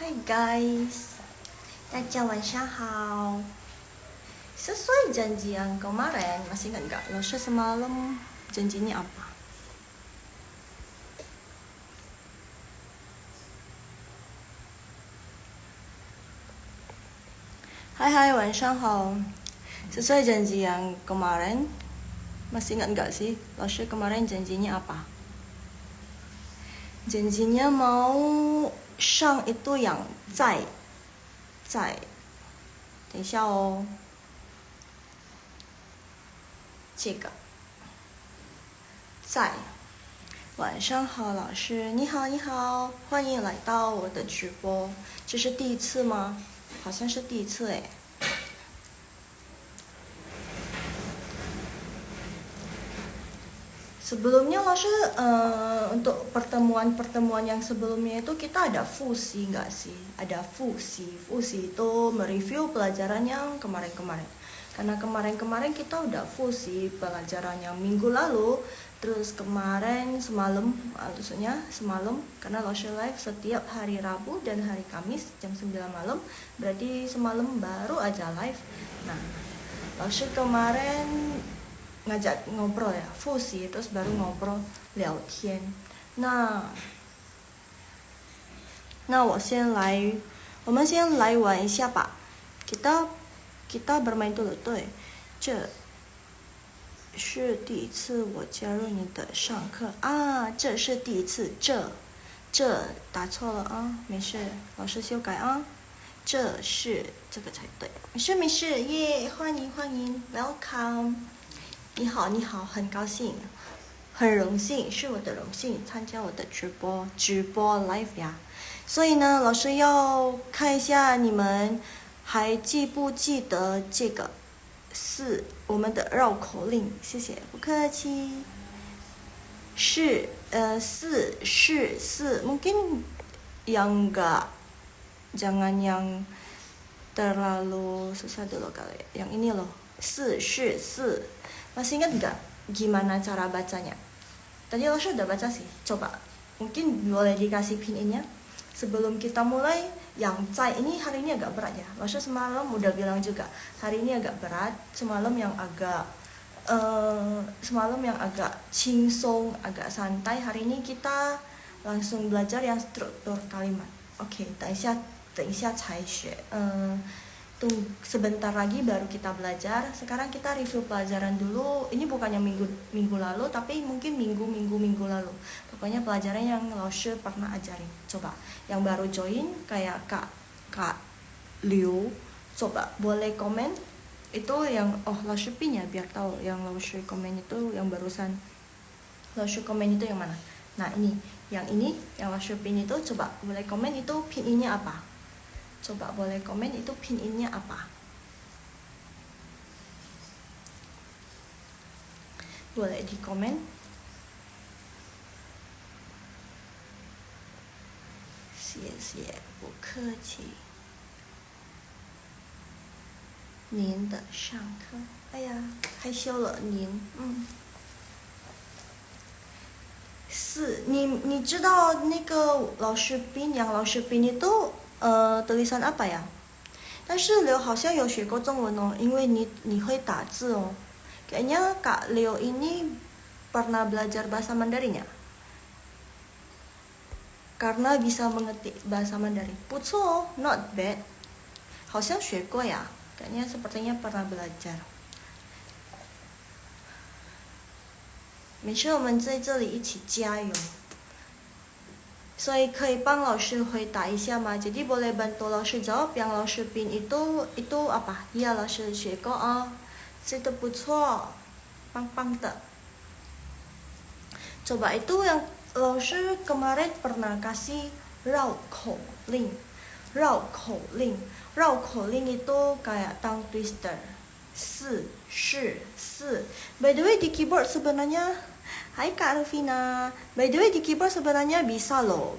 Hai guys, 大家晚上好。Sesuai janji yang kemarin, masih ingat nggak? Lalu semalam janjinya apa? Hai, 晚上好。Sesuai janji yang kemarin, masih ingat nggak sih? Lalu kemarin janjinya apa? Janjinya mau sang itu yang 在，等一下哦。这个在。晚上好，老师，你好，你好，欢迎来到我的直播。这是第一次吗？好像是第一次诶。Sebelumnya untuk pertemuan-pertemuan yang sebelumnya itu kita ada fusi nggak sih? Ada fusi itu mereview pelajaran yang kemarin-kemarin. Karena kemarin-kemarin kita udah fusi pelajaran yang minggu lalu, terus kemarin semalam, maksudnya semalam, karena Laushe live setiap hari Rabu dan hari Kamis jam 9 malam, berarti semalam baru aja live. Nah, Laushe kemarin ngajak ngobrol ya, fusi, terus baru ngobrol 聊天。那我们先来玩一下吧。kita bermain dulu， 对，这是第一次我加入你的上课啊，这是第一次，这打错了啊，没事，老师修改啊，这是这个才对，没事，耶，欢迎 ，welcome。你好，很高兴，很荣幸，是我的荣幸参加我的直播 live 呀。所以呢，老师要看一下你们还记不记得这个是我们的绕口令，谢谢，不客气。是mungkin yang enggak, jangan yang terlalu susah dulu kali, yang ini loh, 是 masih ingat nggak gimana cara bacanya? Tadi lo sudah baca sih, coba mungkin boleh dikasih pin-innya. Sebelum kita mulai, yang cai ini hari ini agak berat ya. Lo semalam udah bilang juga hari ini agak berat, semalam yang agak cingsong, agak santai. Hari ini kita langsung belajar yang struktur kalimat. Oke, 等一下才学。sebentar lagi baru kita belajar. Sekarang kita review pelajaran dulu. Ini bukannya minggu lalu, tapi mungkin minggu lalu. Pokoknya pelajaran yang Laushe pernah ajarin. Coba yang baru join kayak Kak Liu, coba boleh komen itu yang Laushe pin ya, biar tahu yang Laushe komen itu yang barusan. Laushe komen itu yang mana? Nah, ini yang Laushe pin itu, coba boleh komen itu pin-innya apa? Coba boleh komen itu pin-innya apa? Boleh di komen. Xie, 不客气。您的上课，哎呀，害羞了您，是你知道那个老师斌杨老师斌itu tulisan apa ya? 但是Leo好像有学过中文哦，因为你会打字哦。Kayaknya Kak Leo ini pernah belajar bahasa Mandarin ya? Karena bisa mengetik bahasa Mandarin. 不错哦 not bad. 好像学过呀，kayaknya sepertinya pernah belajar. 没事，我们在这里一起加油。所以可以帮老师回答一下吗？ Jadi boleh bantu 老师 jawab yang 老师 pin itu apa? Iya 老师学过啊，这个不错，棒棒的。Coba itu yang 老师 kemarin pernah kasih 绕口令itu kayak tongue twister. 是 By the way di keyboard sebenarnya, hai Kak Rufina. By the way di keyboard sebenarnya bisa loh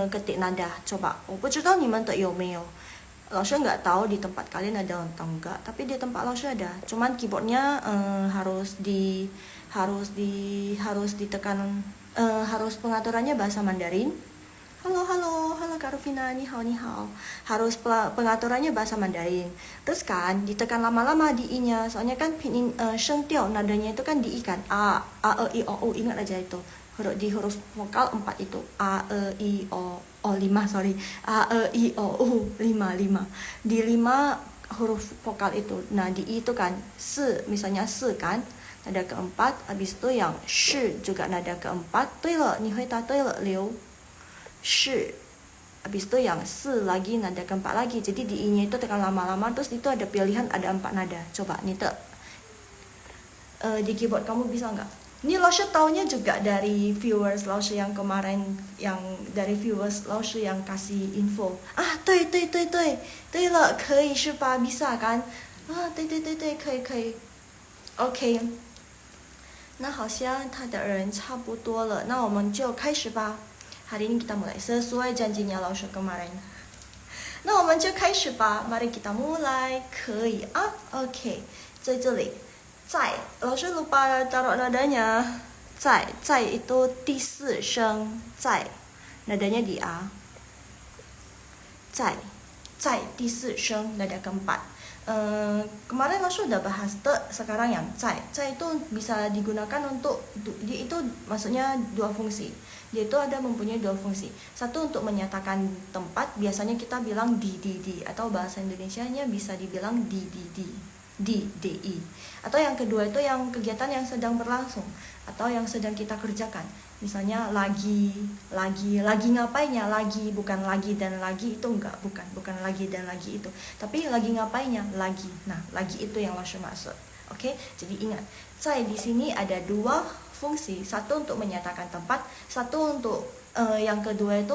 ketik nada. Coba, 我不知道你们的有没有。老师 nggak tahu di tempat kalian ada atau enggak, tapi di tempat Laushe ada. Cuman keyboardnya harus ditekan, harus pengaturannya bahasa Mandarin. Halo, halo, halo Kak Rufina, ni hao, ni hao. Harus pengaturannya bahasa Mandarin. Terus kan, ditekan lama-lama di i-nya. Soalnya kan pinyin sheng tiao, nadanya itu kan di i kan. A, E, I, O, U. Ingat aja itu. Di huruf vokal 4 itu. A, E, I, O, 5, sorry. A, E, I, O, U. 5. Di 5 huruf vokal itu. Nah, di i itu kan, se, misalnya se kan. Nada keempat, habis itu yang shi juga nada keempat. 对了，你回答对了，刘。是 habis itu yang se lagi nada keempat lagi, jadi di i-nya itu tekan lama-lama, terus itu ada pilihan ada 4 nada. Coba nih di keyboard kamu bisa nggak? Ini Laoshi taunya juga dari viewers Laoshi yang kemarin, yang dari viewers Laoshi yang kasih info. 对了，可以是吧？ bisa kan? 对，可以 OK， 那好像他的人差不多了，那我们就开始吧。Hari ini kita mulai sesuai janjinya Laoshi kemarin. Nah, 我们就开始吧. Mari kita mulai. 可以啊 OK， 在这里在 Laoshi lupa taruh nadanya. 在 itu 第4声 在 nadanya di A. 在 第4声 nada keempat. Kemarin Laoshi udah bahas sekarang yang 在 itu bisa digunakan untuk dia itu maksudnya 2 fungsi. Dia itu ada mempunyai 2 fungsi. Satu untuk menyatakan tempat, biasanya kita bilang di, atau bahasa Indonesianya bisa dibilang di, di. Atau yang kedua itu yang kegiatan yang sedang berlangsung atau yang sedang kita kerjakan. Misalnya lagi ngapainnya, lagi, bukan lagi dan lagi itu enggak, bukan lagi dan lagi itu. Tapi lagi ngapainnya, lagi. Nah, lagi itu yang Laoshi maksud. Oke, jadi ingat, 在 di sini ada 2 fungsi, satu untuk menyatakan tempat, satu untuk yang kedua itu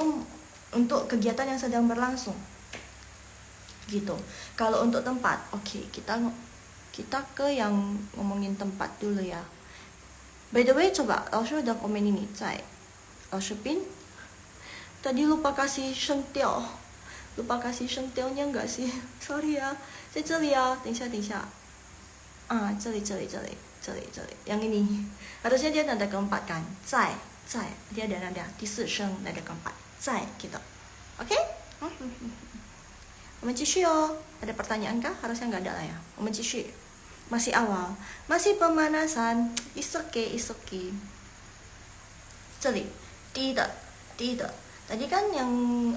untuk kegiatan yang sedang berlangsung. Gitu. Kalau untuk tempat, oke, kita ke yang ngomongin tempat dulu ya. By the way, coba Laoshi udah komen ini, 在 Laoshi pin. Tadi lupa kasih sheng tiao. Lupa kasih sheng tiao-nya enggak sih? Sorry ya. 在这里啊，等一下。这里，yang ini harusnya dia nada keempat kan, 在 dia ada nada 第4声 nada keempat 在 gitu. Oke? Kita继续哦. Ada pertanyaan kah? Harusnya nggak ada lah ya. Kita 继续. Masih awal, masih pemanasan. It's okay. 这里 第一的 tadi kan yang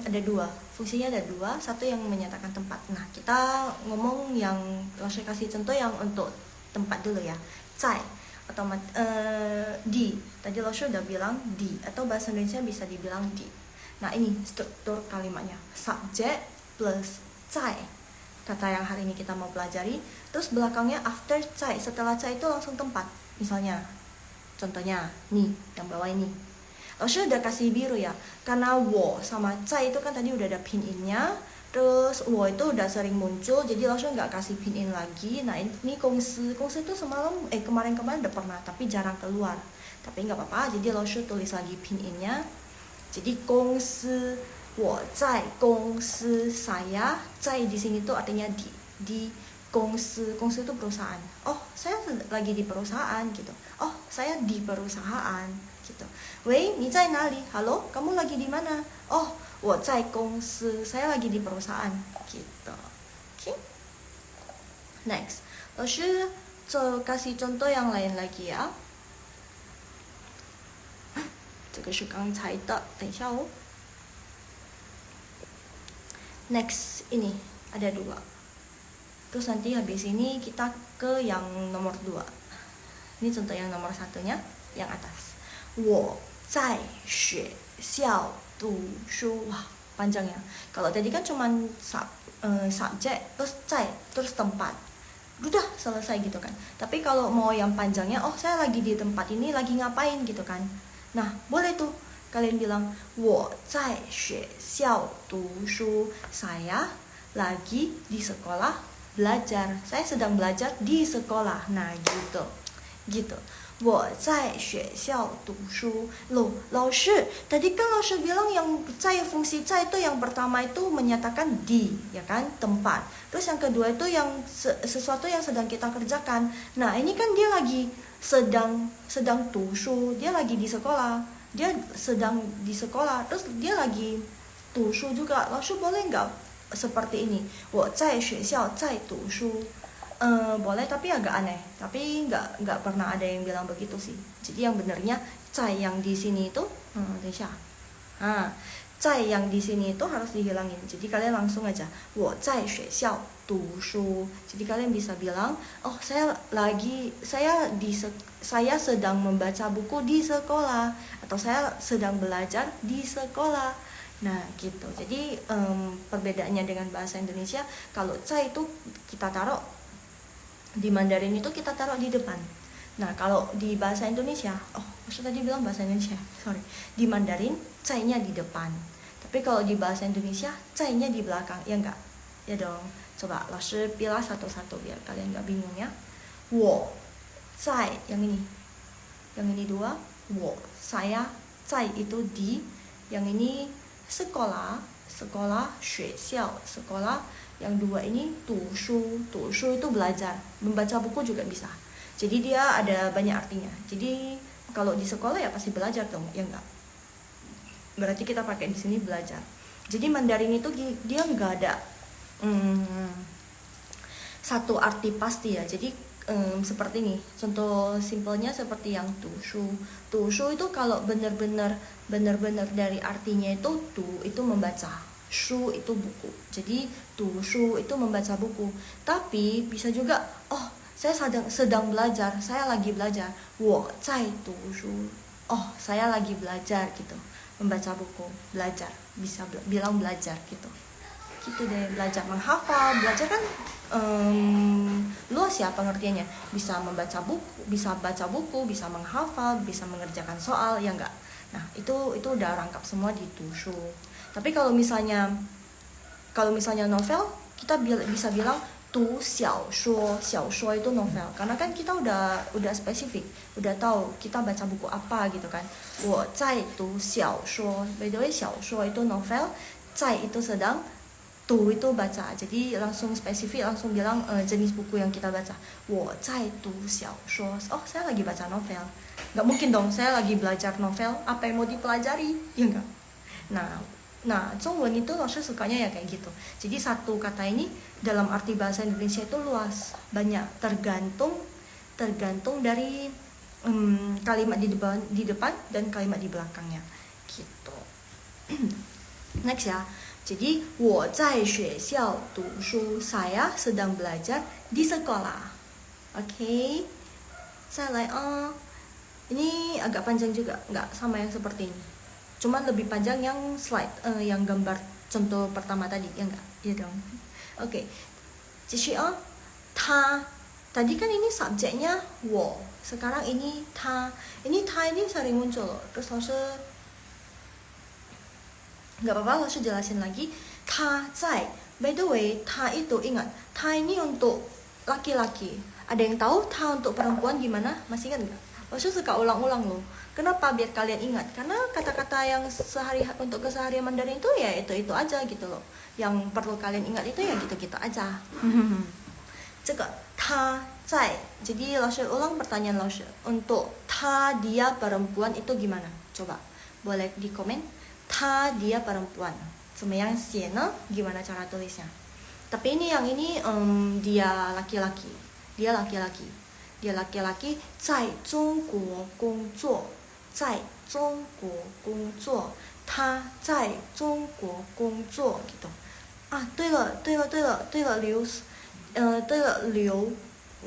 ada 2 fungsinya, ada 2, satu yang menyatakan tempat. Nah, kita ngomong yang Laoshi kasih contoh yang untuk tempat dulu ya. 在 atau di. Tadi Laoshi udah bilang di, atau bahasa Indonesia bisa dibilang di. Nah, ini struktur kalimatnya. Subjek plus 在. Kata yang hari ini kita mau pelajari. Terus belakangnya after 在. Setelah 在itu langsung tempat. Misalnya, contohnya nih, yang bawah ini. Laoshi udah kasih biru ya, karena wo sama 在 itu kan tadi udah ada pin in-nya. Terus wo itu udah sering muncul, jadi Laoshi nggak kasih pin in lagi. Nah, ini kongsi itu kemarin udah pernah, tapi jarang keluar. Tapi nggak apa-apa, jadi Laoshi tulis lagi pin in-nya. Jadi kongsi, wo zai kongsi saya, 在 di sini tuh artinya di kongsi itu perusahaan. Oh, saya lagi di perusahaan gitu. Oh, saya di perusahaan gitu. Wei, 你在哪里? Halo, kamu lagi di mana? Oh, 我在公司, saya lagi di perusahaan gitu. Oke. Next, Laoshi kasih contoh yang lain lagi ya. 这个是刚才的，等一下哦。Next, ini ada 2. Terus nanti habis ini kita ke yang nomor 2. Ini contoh yang nomor 1-nya, yang atas. 我在学校读书. Wah, panjang ya. Kalau tadi kan cuman subjek terus 在 terus tempat. Udah selesai gitu kan. Tapi kalau mau yang panjangnya, oh saya lagi di tempat ini, lagi ngapain gitu kan. Nah, boleh tuh kalian bilang 我在学校读书. Saya lagi di sekolah belajar. Saya sedang belajar di sekolah. Nah, gitu. 我在学校读书. Loh, Laoshi, tadi kan Laoshi bilang yang 在 fungsi 在 itu yang pertama itu menyatakan di, ya kan, tempat. Terus yang kedua itu yang sesuatu yang sedang kita kerjakan. Nah, ini kan dia lagi sedang 读书, dia lagi di sekolah. dia sedang di sekolah, terus dia lagi 读书 juga. Lalu boleh nggak seperti ini? 我在学校在读书. Boleh, tapi agak aneh. Tapi nggak pernah ada yang bilang begitu sih. Jadi yang benernya 在 yang di sini itu, 等一下. 在 yang di sini itu harus dihilangin. Jadi kalian langsung aja 我在学校读书. Jadi kalian bisa bilang, oh saya sedang membaca buku di sekolah, atau saya sedang belajar di sekolah. Nah gitu. Jadi perbedaannya dengan bahasa Indonesia, kalau 在 itu kita taruh di Mandarin itu kita taruh di depan. Nah kalau di bahasa Indonesia, maksud tadi bilang bahasa Indonesia, sorry, di Mandarin 在-nya di depan. Tapi kalau di bahasa Indonesia 在-nya di belakang, ya enggak? Ya dong. Coba langsung pilih satu-satu biar kalian enggak bingung ya. 我在 yang ini dua, 我 saya, 在 itu di, yang ini sekolah, 学校 sekolah, yang dua ini 读书 itu belajar, membaca buku juga bisa. Jadi dia ada banyak artinya. Jadi kalau di sekolah ya pasti belajar dong, ya enggak? Berarti kita pakai di sini belajar. Jadi Mandarin itu dia nggak ada satu arti pasti ya. Jadi seperti ini. Contoh simpelnya seperti yang 读书. 读书 itu kalau benar-benar dari artinya itu itu membaca. 书 itu buku. Jadi 读书 itu membaca buku. Tapi bisa juga saya sedang belajar, saya lagi belajar. 我在读书. Saya lagi belajar gitu. Membaca buku, belajar, bisa bilang belajar gitu. Gitu deh, belajar menghafal. Belajar kan luas ya pengertiannya. Bisa membaca buku, bisa baca buku, bisa menghafal, bisa mengerjakan soal, ya enggak? Nah, itu udah rangkap semua di 读书. Tapi kalau misalnya novel, kita bisa bilang 读小说itu novel, karena kan kita udah spesifik, udah tahu kita baca buku apa gitu kan. 我在读小说 by the way 小说 itu novel, 在 itu sedang, 读 itu baca. Jadi langsung spesifik, langsung bilang jenis buku yang kita baca. 我在读小说, saya lagi baca novel. Nggak mungkin dong saya lagi belajar novel, apa yang mau dipelajari, ya enggak? Nah, Zhongwen itu Laoshi sukanya ya kayak gitu. Jadi satu kata ini dalam arti bahasa Indonesia itu luas, banyak, tergantung dari kalimat di depan dan kalimat di belakangnya. Gitu. Next ya. Jadi 我在学校读书, saya sedang belajar di sekolah. Oke. Saya ini agak panjang juga, nggak sama yang seperti ini. Cuman lebih panjang yang slide, yang gambar contoh pertama tadi, ya enggak? Ya dong. Oke. Cici ta. Tadi kan ini subjeknya 我. Sekarang ini ta. Ini ta ini sering muncul loh. Terus langsung enggak apa-apa, langsung jelasin lagi. Ta zai. By the way, ta itu ingat, ta ini untuk laki-laki. Ada yang tahu ta untuk perempuan gimana? Masih ingat enggak? Langsung suka ulang-ulang loh. Kenapa? Biar kalian ingat. Karena kata-kata yang untuk keseharian Mandarin itu ya itu aja gitu loh. Yang perlu kalian ingat itu ya gitu-gitu aja. 这个他在. Jadi Laoshi ulang pertanyaan Laoshi. Untuk ta dia perempuan itu gimana? Coba boleh di komen. Ta dia perempuan. Semayang siena gimana cara tulisnya? Tapi ini yang ini dia laki-laki. Dia laki-laki 在中国工作. 在中国工作, 他在中国工作 gitu.对了刘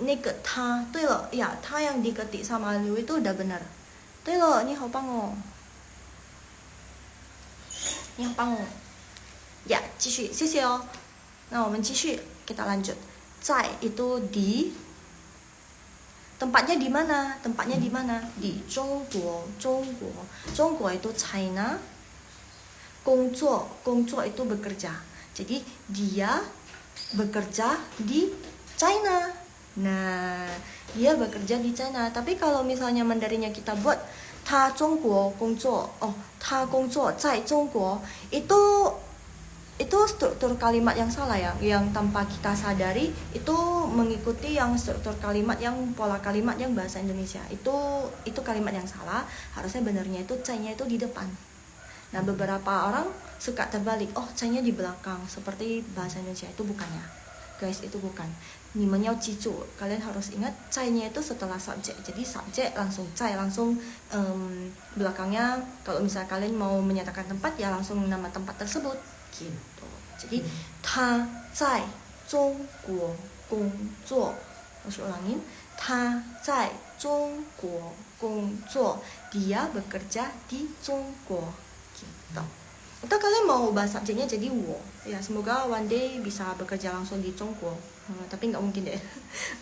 那个他, 对了ya, 他 yang diketik sama Liu itu udah benar. 对了, 你好棒哦. 你好棒哦. Ya, 继续, 谢谢哦. Nah, 我们继续, kita lanjut. 在 itu di. Tempatnya di mana? Di Zhongguo. Zhongguo itu China. 工作 itu bekerja. Jadi dia bekerja di China. Nah, dia bekerja di China. Tapi kalau misalnya Mandarinnya kita buat 他中国工作, 他工作在中国, itu itu struktur kalimat yang salah ya, yang tanpa kita sadari itu mengikuti yang struktur kalimat yang pola kalimat yang bahasa Indonesia. Itu kalimat yang salah. Harusnya benernya itu cai-nya itu di depan. Nah, beberapa orang suka terbalik. Oh, cai-nya di belakang seperti bahasa Indonesia. Itu bukannya. Guys, itu bukan. Nimenya cicu. Kalian harus ingat cai-nya itu setelah subjek. Jadi subjek langsung cai, langsung belakangnya kalau misalnya kalian mau menyatakan tempat ya langsung nama tempat tersebut. Gitu. Jadi他在中国工作. Harus ulangin. 他在中国工作. Dia bekerja di 中国. Gitu. Atau kalian mau bahas subjeknya jadi 我. Ya, semoga one day bisa bekerja langsung di 中国. Tapi nggak mungkin deh.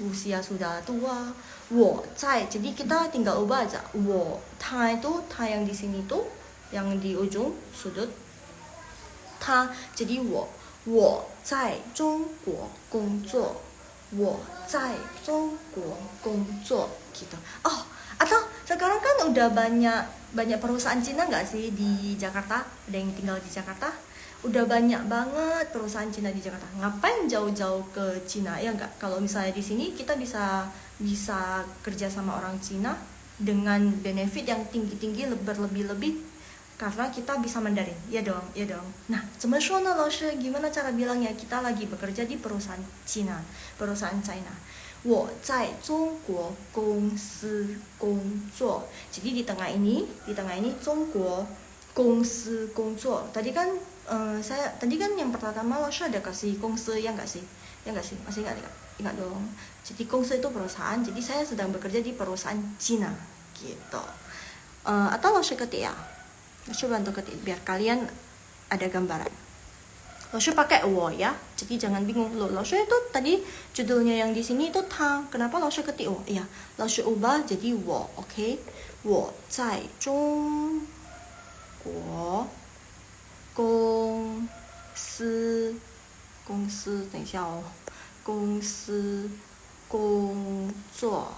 Usia sudah tua. 我在. Jadi kita tinggal ubah aja. 我. 他 itu 他 yang di sini tuh, yang di ujung sudut. 他 jadi 我在中国工作，我在中国工作gitu. Oh, atau sekarang kan udah banyak perusahaan Cina nggak sih di Jakarta? Ada yang tinggal di Jakarta? Udah banyak banget perusahaan Cina di Jakarta. Ngapain jauh-jauh ke Cina? Ya nggak. Kalau misalnya di sini kita bisa kerja sama orang Cina dengan benefit yang tinggi-tinggi, berlebih-lebih. Karena kita bisa Mandarin, ya dong. Nah, sebenarnya gimana cara bilangnya kita lagi bekerja di perusahaan Cina, perusahaan China. 我在中国公司工作. Jadi di tengah ini 中国公司工作. Tadi kan yang pertama ada kasih 公司 ya nggak sih? Masih ingat dong. Jadi 公司 itu perusahaan. Jadi saya sedang bekerja di perusahaan Cina, gitu. Atau ketik ya. Coba bantu ketik biar kalian ada gambaran. Lalu pakai 我 ya. Jadi jangan bingung. Lalu itu tadi judulnya yang di sini itu 他. Kenapa lalu ketik 我? Iya, lalu ubah jadi 我, oke. 我在中国公司等一下哦。公司工作.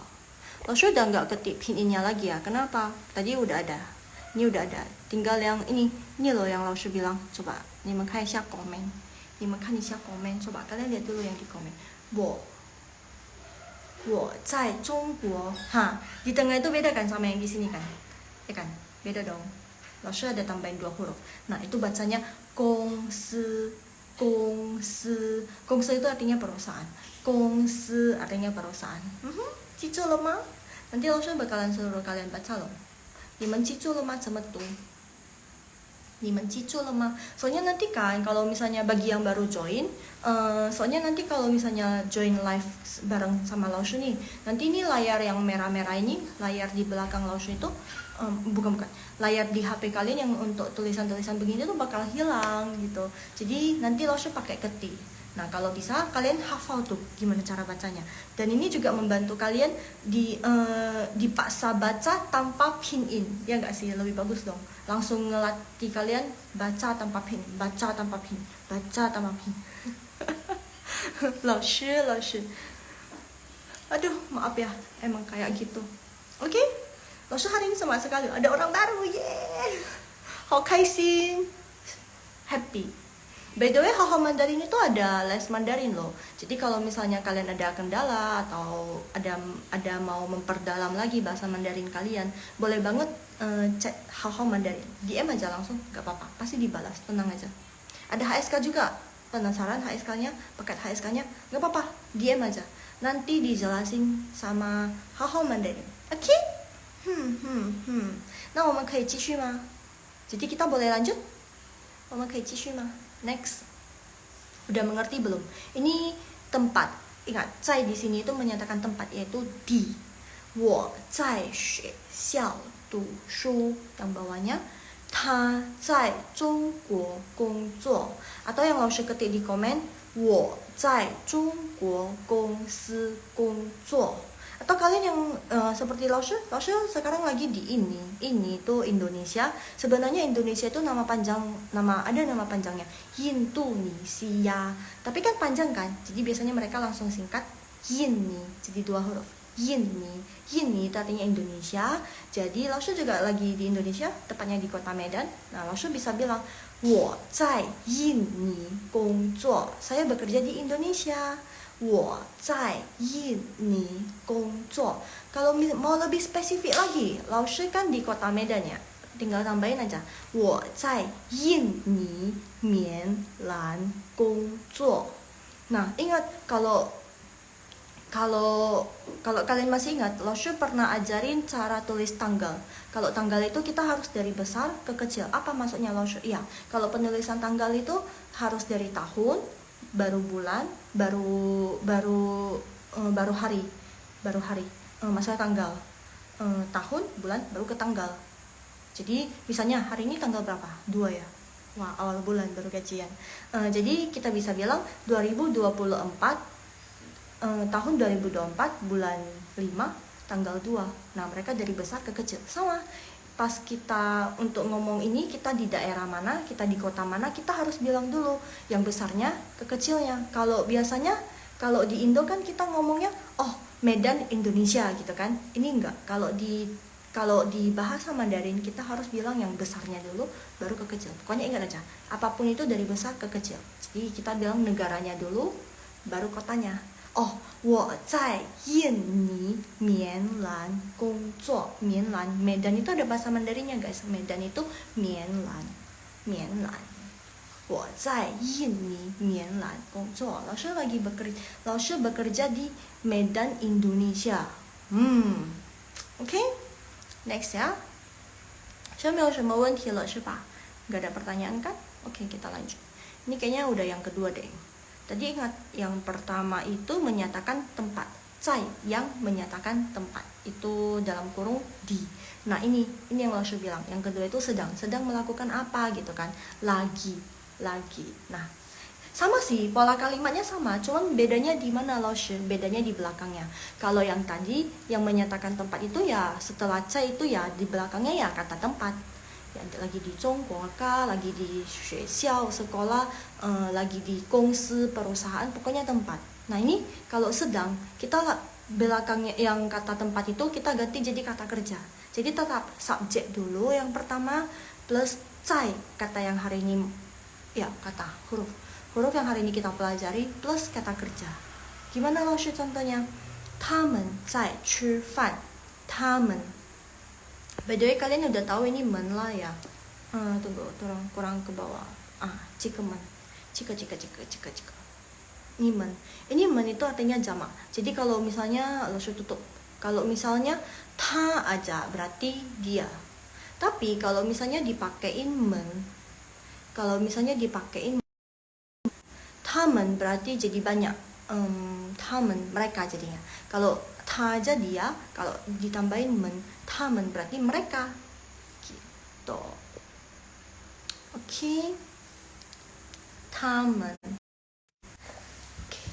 Lalu udah nggak ketik pinnya lagi ya. Kenapa? Tadi udah ada. Ini udah ada, tinggal yang ini loh yang Laoshi bilang. Coba, 你们看一下 komen. 你们看一下 komen. Coba kalian lihat dulu yang di komen. 我在中国. Di tengah itu beda kan sama yang di sini kan? Ya kan? Beda dong. Laoshi ada tambahin 2 huruf. Nah, itu bacanya 公司. 公司itu artinya perusahaan. 公司 artinya perusahaan. Cicu lo ma? Nanti Laoshi bakalan suruh kalian baca loh. 你们记住了吗？怎么读？你们记住了吗？ Soalnya nanti kan kalau misalnya bagi yang baru join, soalnya nanti kalau misalnya join live bareng sama Laoshi nih, nanti ini layar yang merah-merah ini, layar di belakang Laoshi itu, bukan, layar di HP kalian yang untuk tulisan-tulisan begini tuh bakal hilang gitu. Jadi nanti Laoshi pakai ketik. Nah, kalau bisa kalian hafal tuh gimana cara bacanya. Dan ini juga membantu kalian dipaksa baca tanpa pin in. Ya nggak sih? Lebih bagus dong. Langsung ngelatih kalian baca tanpa pin. Laoshi. Aduh, maaf ya. Emang kayak gitu. Oke? Laoshi hari ini semangat sekali. Ada orang baru. Yeay. Hao kaixin. Happy. By the way, Haho Mandarin itu ada les Mandarin loh. Jadi kalau misalnya kalian ada kendala atau ada mau memperdalam lagi bahasa Mandarin kalian, boleh banget cek Haho Mandarin. DM aja langsung, gak apa-apa. Pasti dibalas, tenang aja. Ada HSK juga. Penasaran HSK-nya? Paket HSK-nya? Gak apa-apa, DM aja. Nanti dijelasin sama Haho Mandarin. Oke? Nah, 我们可以继续吗? Jadi kita boleh lanjut? 我们可以继续吗? Next, udah mengerti belum? Ini tempat. Ingat, 在 di sini itu menyatakan tempat, yaitu di. 我在学校读书. Yang bawahnya 他在中国工作. Atau yang Laoshi ketik di komen, 我在中国公司工作. Atau kalian yang seperti Laoshi sekarang lagi di ini tuh Indonesia. Sebenarnya Indonesia itu ada nama panjangnya Indonesia. Tapi kan panjang kan, jadi biasanya mereka langsung singkat Yin nih, jadi 2 huruf Yin itu artinya Indonesia. Jadi Laoshi juga lagi di Indonesia, tepatnya di kota Medan. Nah, Laoshi bisa bilang 我在印尼工作. Saya bekerja di Indonesia. 我在印尼工作. Kalau mau lebih spesifik lagi, Laoshi kan di kota Medan ya. Tinggal tambahin aja 我在印尼棉兰工作. Nah, ingat kalau kalian masih ingat, Laoshi pernah ajarin cara tulis tanggal. Kalau tanggal itu kita harus dari besar ke kecil. Apa maksudnya Laoshi? Iya, kalau penulisan tanggal itu harus dari tahun, baru bulan, baru hari. Maksudnya tanggal. Tahun, bulan, baru ke tanggal. Jadi misalnya hari ini tanggal berapa? 2 ya. Wah, awal bulan baru gajian. Jadi kita bisa bilang 2024 tahun 2024 bulan 5 tanggal 2. Nah, mereka dari besar ke kecil. Sama. Pas kita untuk ngomong ini, kita di daerah mana, kita di kota mana, kita harus bilang dulu yang besarnya ke kecilnya. Kalau biasanya kalau di Indo kan kita ngomongnya oh Medan Indonesia gitu kan. Ini enggak. Kalau di bahasa Mandarin kita harus bilang yang besarnya dulu baru ke kecil. Pokoknya ingat aja, apapun itu dari besar ke kecil. Jadi kita bilang negaranya dulu baru kotanya. Oh, 我在印尼棉兰工作. Mianlan, Medan itu ada bahasa Mandarinnya guys. Medan itu Mianlan. 我在印尼棉兰工作. Laoshi bekerja di Medan Indonesia. OK。Next 呀，现在没有什么问题了是吧？ Gak ada pertanyaan kan? Oke, kita lanjut. Ini kayaknya udah yang kedua deh. Tadi ingat yang pertama itu menyatakan tempat. 在 yang menyatakan tempat. Itu dalam kurung di. Nah, ini yang Laoshi bilang. Yang kedua itu sedang melakukan apa gitu kan? Lagi. Nah, sama sih, pola kalimatnya sama, cuman bedanya di mana Laoshi? Bedanya di belakangnya. Kalau yang tadi yang menyatakan tempat itu ya setelah cai itu ya di belakangnya ya kata tempat. Ya, lagi di Zhongguo, lagi di Xuexiao, sekolah, lagi di Gongsi, perusahaan, pokoknya tempat. Nah, ini kalau sedang kita belakangnya yang kata tempat itu kita ganti jadi kata kerja. Jadi tetap subjek dulu yang pertama plus cai, kata yang hari ini ya kata huruf yang hari ini kita pelajari plus kata kerja. Gimana Laoshi contohnya? 他们在吃饭. 他们. By the way, kalian udah tahu ini men lah ya. Tunggu, kurang ke bawah. Jika men. Jika. Ini men. Ini men itu artinya jamak. Jadi kalau misalnya Laoshi tutup. Kalau misalnya ta aja berarti dia. Tapi kalau misalnya dipakein men, tamen berarti jadi banyak. Tamen mereka jadinya. Kalau ta aja dia, kalau ditambahin men, tamen berarti mereka. Gitu. Oke. Tamen.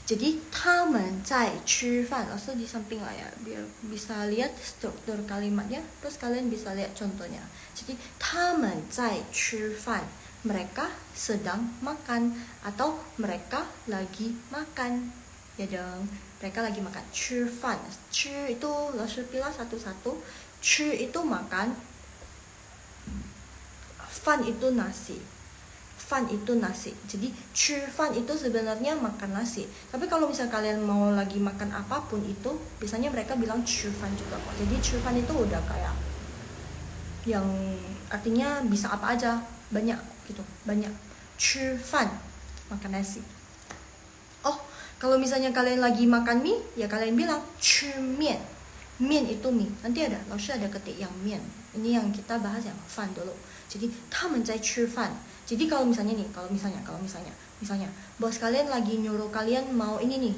Jadi 他们在吃饭. Lalu di samping lah ya, biar bisa lihat struktur kalimatnya. Terus kalian bisa lihat contohnya. Jadi 他们在吃饭. Mereka sedang makan atau mereka lagi makan. Ya dong, mereka lagi makan. 吃饭. 吃 itu Laoshi pilih satu-satu. 吃 itu makan. 饭 itu nasi. Fan itu nasi. Jadi 吃饭 itu sebenarnya makan nasi. Tapi kalau misal kalian mau lagi makan apapun itu, biasanya mereka bilang 吃饭 juga kok. Jadi 吃饭 itu udah kayak yang artinya bisa apa aja, banyak gitu, banyak. 吃饭 makan nasi. Oh, kalau misalnya kalian lagi makan mie, ya kalian bilang 吃面. Mien itu mie. Nanti ada, Laoshi ada ketik yang mien. Ini yang kita bahas yang fan dulu. Jadi 他们在吃饭. Jadi kalau misalnya bos kalian lagi nyuruh kalian mau ini nih,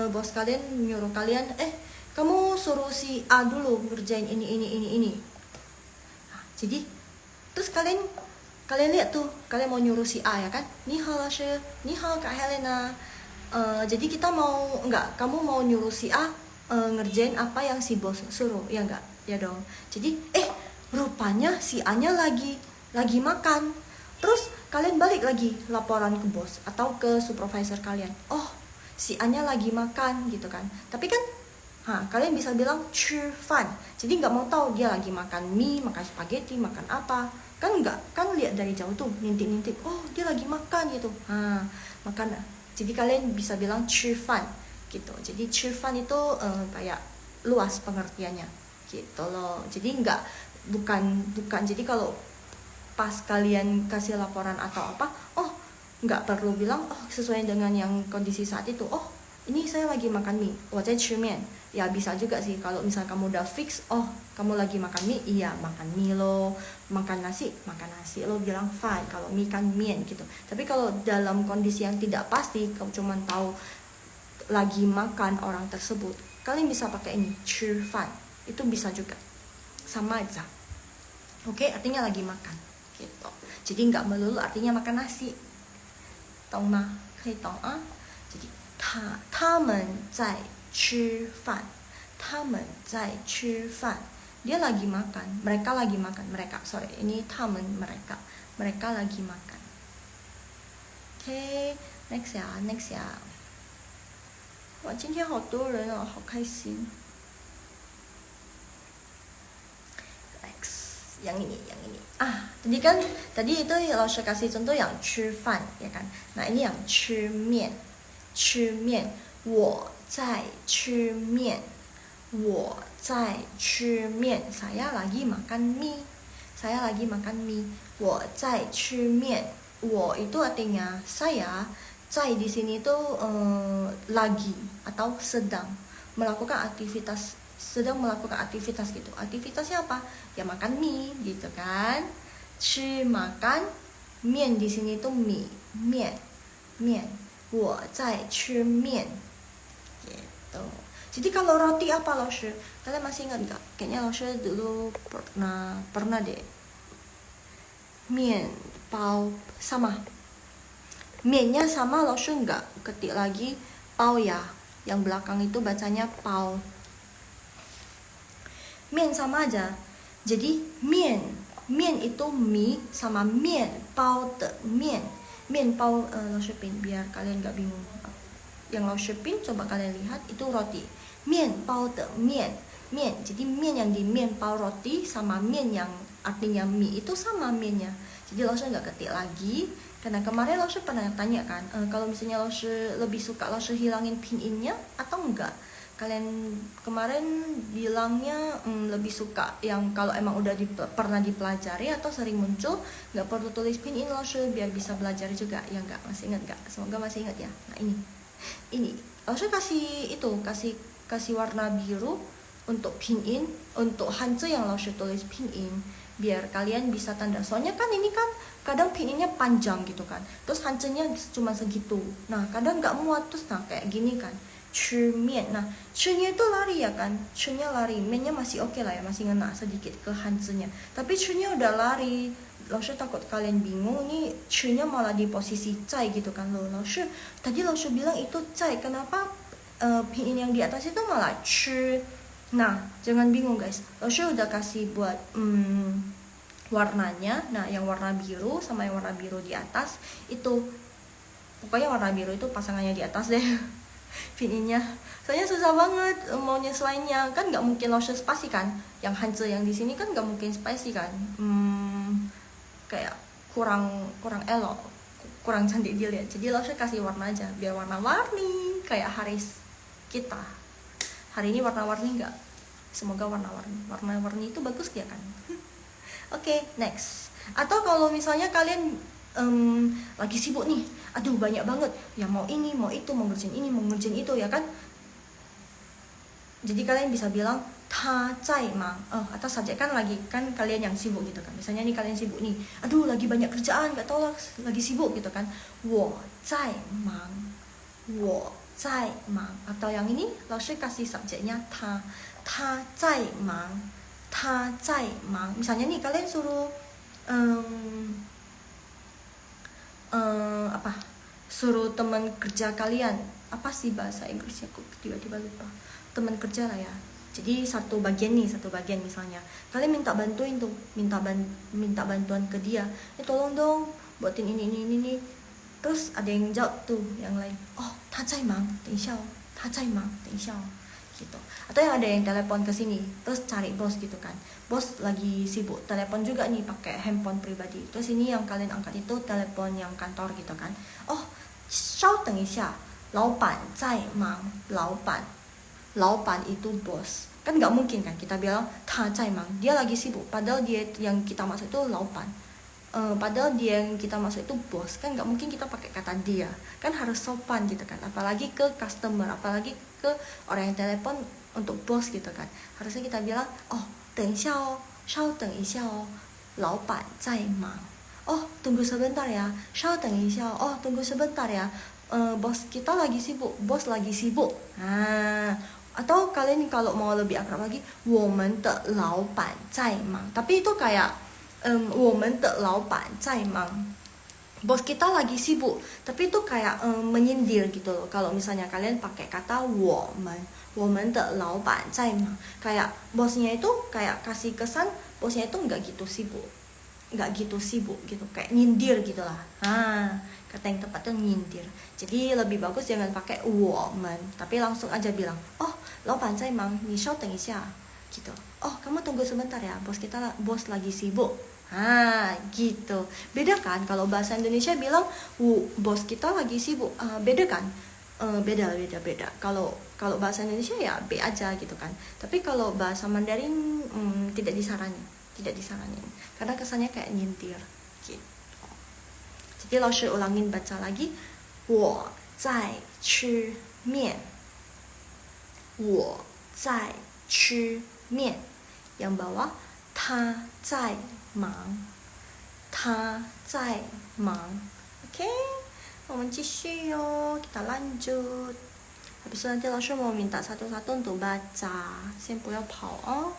bos kalian nyuruh kalian, kamu suruh si A dulu ngerjain ini. Nah, jadi terus kalian lihat tuh, kalian mau nyuruh si A ya kan? Ni hao Laoshi, ni hao Kak Helena. Jadi kamu mau nyuruh si A ngerjain apa yang si bos suruh, ya enggak? Ya dong. Jadi rupanya si A-nya lagi makan. Terus kalian balik lagi laporan ke bos atau ke supervisor kalian. Oh, si A-nya lagi makan gitu kan. Tapi kan Kalian bisa bilang 吃饭. Jadi nggak mau tahu dia lagi makan mie, makan spaghetti, makan apa. Kan nggak, kan lihat dari jauh tuh, ngintip-ngintip. Oh, dia lagi makan gitu. Makan. Jadi kalian bisa bilang 吃饭 gitu. Jadi 吃饭 itu kayak luas pengertiannya gitu loh. Jadi bukan. Jadi kalau pas kalian kasih laporan atau apa, nggak perlu bilang sesuai dengan yang kondisi saat itu. Ini saya lagi makan mie, 我在吃面. Ya bisa juga sih kalau misal kamu udah fix, kamu lagi makan mie, iya makan mie lo, makan nasi lo bilang fine. Kalau mie kan mien gitu. Tapi kalau dalam kondisi yang tidak pasti, kamu cuma tahu lagi makan orang tersebut, kalian bisa pakai ini 吃饭, itu bisa juga, sama aja. Oke, artinya lagi makan gitu. Jadi nggak melulu artinya makan nasi, tong ma, kaya tong ah. Jadi 他们在吃饭, 他们在吃饭. Dia lagi makan, mereka lagi makan, ini 他们 mereka lagi makan. Oke, next ya. Wah, 今天好多人哦，好开心。yang ini tadi itu langsung kasih contoh yang 吃饭 ya kan. Nah ini yang 吃面 我在吃面 saya lagi makan mie 我在吃面 我itu artinya saya, 在 di sini tuh lagi atau sedang melakukan aktivitas gitu. Aktivitasnya apa? Ya makan mie gitu kan. 吃 makan, 面 di sini tuh mie, 面. 我在吃面 gitu. Jadi kalau roti apa Laoshi? Kalian masih ingat nggak? Kayaknya Laoshi dulu pernah deh. 面包 sama. Miennya sama Laoshi nggak ketik lagi pao ya. Yang belakang itu bacanya pao. Mien sama aja. Jadi mien itu mie sama mien pao de mien pao. Laoshi pin biar kalian nggak bingung. Yang Laoshi pin coba kalian lihat itu roti. Mien pao de mien. Jadi mien yang di mien pao roti sama mien yang artinya mie itu sama miennya. Jadi Laoshi nggak ketik lagi. Karena kemarin Laoshi pernah tanya kan, kalau misalnya Laoshi lebih suka Laoshi hilangin pinyin-nya atau enggak. Kalian kemarin bilangnya lebih suka yang kalau emang udah pernah dipelajari atau sering muncul, nggak perlu tulis pinyin Laoshi biar bisa belajar juga. Ya nggak, masih ingat nggak? Semoga masih ingat ya. Nah ini Laoshi kasih warna biru untuk pinyin, untuk hanzi yang Laoshi tulis pinyin, biar kalian bisa tanda. Soalnya kan ini kan kadang pinyinnya panjang gitu kan, terus hanzinya cuma segitu. Nah kadang nggak muat, terus kayak gini kan. 吃面, nah 吃nya itu lari ya kan, 吃nya lari, mennya masih oke lah ya, masih ngena sedikit ke hanzinya. Tapi 吃nya udah lari, Laoshi takut kalian bingung nih, 吃nya malah di posisi 在 gitu kan loh. Tadi Laoshi bilang itu 在, kenapa pinyin yang di atas itu malah 吃? Nah jangan bingung guys, Laoshi udah kasih buat warnanya. Nah yang warna biru sama yang warna biru di atas itu, pokoknya warna biru itu pasangannya di atas deh. Pinyinya soalnya susah banget mau nyesuainya kan, nggak mungkin Laoshi spasi kan, yang hanzi yang di sini kan nggak mungkin spasi kan. Kayak kurang elok, kurang cantik dilihat. Jadi Laoshi kasih warna aja biar warna-warni kayak Haris kita hari ini. Warna-warni nggak? Semoga warna-warni itu bagus ya kan. Oke, next. Atau kalau misalnya kalian lagi sibuk nih, aduh banyak banget ya, mau ini mau itu, mau ngerjain ini mau ngerjain itu ya kan. Jadi kalian bisa bilang 他在忙, atau subjek kan lagi, kan kalian yang sibuk gitu kan. Misalnya nih kalian sibuk nih, aduh lagi banyak kerjaan, gak tau lah, lagi sibuk gitu kan. 我在忙 atau yang ini Laoshi kasih subjeknya 他在忙. Misalnya nih kalian suruh suruh teman kerja kalian, apa sih bahasa Inggrisnya, aku tiba-tiba lupa, teman kerja lah ya. Jadi satu bagian misalnya kalian minta bantuan ke dia, tolong dong buatin ini. Terus ada yang jawab tuh yang lain, 他在忙等一下 gitu. Atau yang ada yang telepon ke sini terus cari bos gitu kan, bos lagi sibuk telepon juga nih pakai handphone pribadi, terus ini yang kalian angkat itu telepon yang kantor gitu kan. Oh, 稍等一下，老板在忙，老板itu bos kan, nggak mungkin kan kita bilang 他在忙 dia lagi sibuk, padahal dia yang kita maksud itu 老板。padahal dia yang kita maksud itu bos kan, nggak mungkin kita pakai kata dia kan, harus sopan gitu kan, apalagi ke customer, apalagi ke orang yang telepon untuk bos gitu kan, harusnya kita bilang oh 等一下哦，稍等一下哦，老板在忙。Oh tunggu sebentar ya, 稍等一下哦， tunggu sebentar ya, bos kita lagi sibuk, bos lagi sibuk. Nah, atau kalian kalau mau lebih akrab lagi 我们的老板在忙, tapi itu kayak 我们的老板在忙, bos kita lagi sibuk, tapi itu kayak menyindir gitu loh. Kalau misalnya kalian pakai kata 我们的老板在忙, kayak bosnya itu kayak kasih kesan bosnya itu nggak gitu sibuk gitu, kayak nyindir gitulah. Kata yang tepat tuh nyindir. Jadi lebih bagus jangan pakai 我们, tapi langsung aja bilang oh 老板在忙，你稍等一下gitu. Oh kamu tunggu sebentar ya, bos lagi sibuk. Gitu. Beda kan kalau bahasa Indonesia bilang bos kita lagi sibuk, beda kan? Beda. Kalau bahasa Indonesia ya B aja gitu kan. Tapi kalau bahasa Mandarin tidak disaranin karena kesannya kayak nyindir gitu. Jadi Laoshi ulangin baca lagi, 我在吃面，我在吃面. Yang bawah 他在忙，他在忙. Oke, 我们继续哟, kita lanjut. Habis itu nanti Laoshi mau minta satu-satu untuk baca, 先不要跑哦.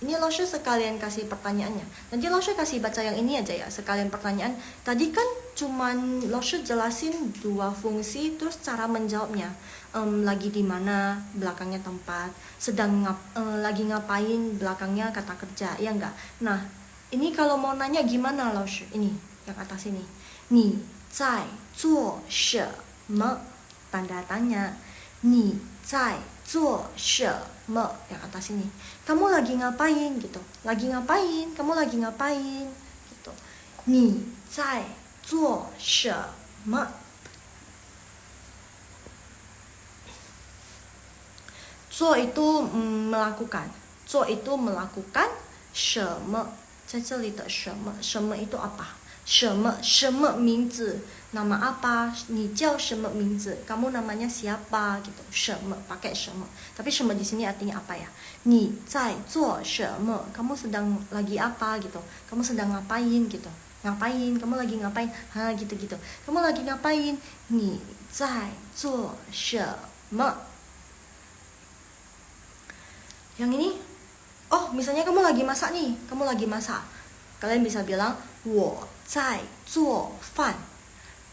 Ini Laoshi sekalian kasih pertanyaannya. Nanti Laoshi kasih baca yang ini aja ya, sekalian pertanyaan. Tadi kan cuman Laoshi jelasin 2 fungsi, terus cara menjawabnya. Lagi di mana, belakangnya tempat. Lagi ngapain, belakangnya kata kerja, ya enggak? Nah, ini kalau mau nanya gimana Laoshi? Ini, yang atas ini. 你在做什么? Tanda tanya. 你在做什么? Yang atas ini. Kamu lagi ngapain gitu. Kamu lagi ngapain gitu. 你在做什么? Zuo itu melakukan. Zuo itu melakukan. 什么? 在这里的什么? 什么 itu apa? 什么名字? Nama apa? 你叫什么名字? Kamu namanya siapa gitu. 什么 pakai 什么. Tapi 什么 di sini artinya apa ya? 你在做什么? Kamu sedang lagi apa gitu. Kamu sedang ngapain gitu. Ngapain? Kamu lagi ngapain? Gitu-gitu. Kamu lagi ngapain? 你在做什么? Yang ini, oh misalnya kamu lagi masak nih. Kamu lagi masak. Kalian bisa bilang 我在做饭.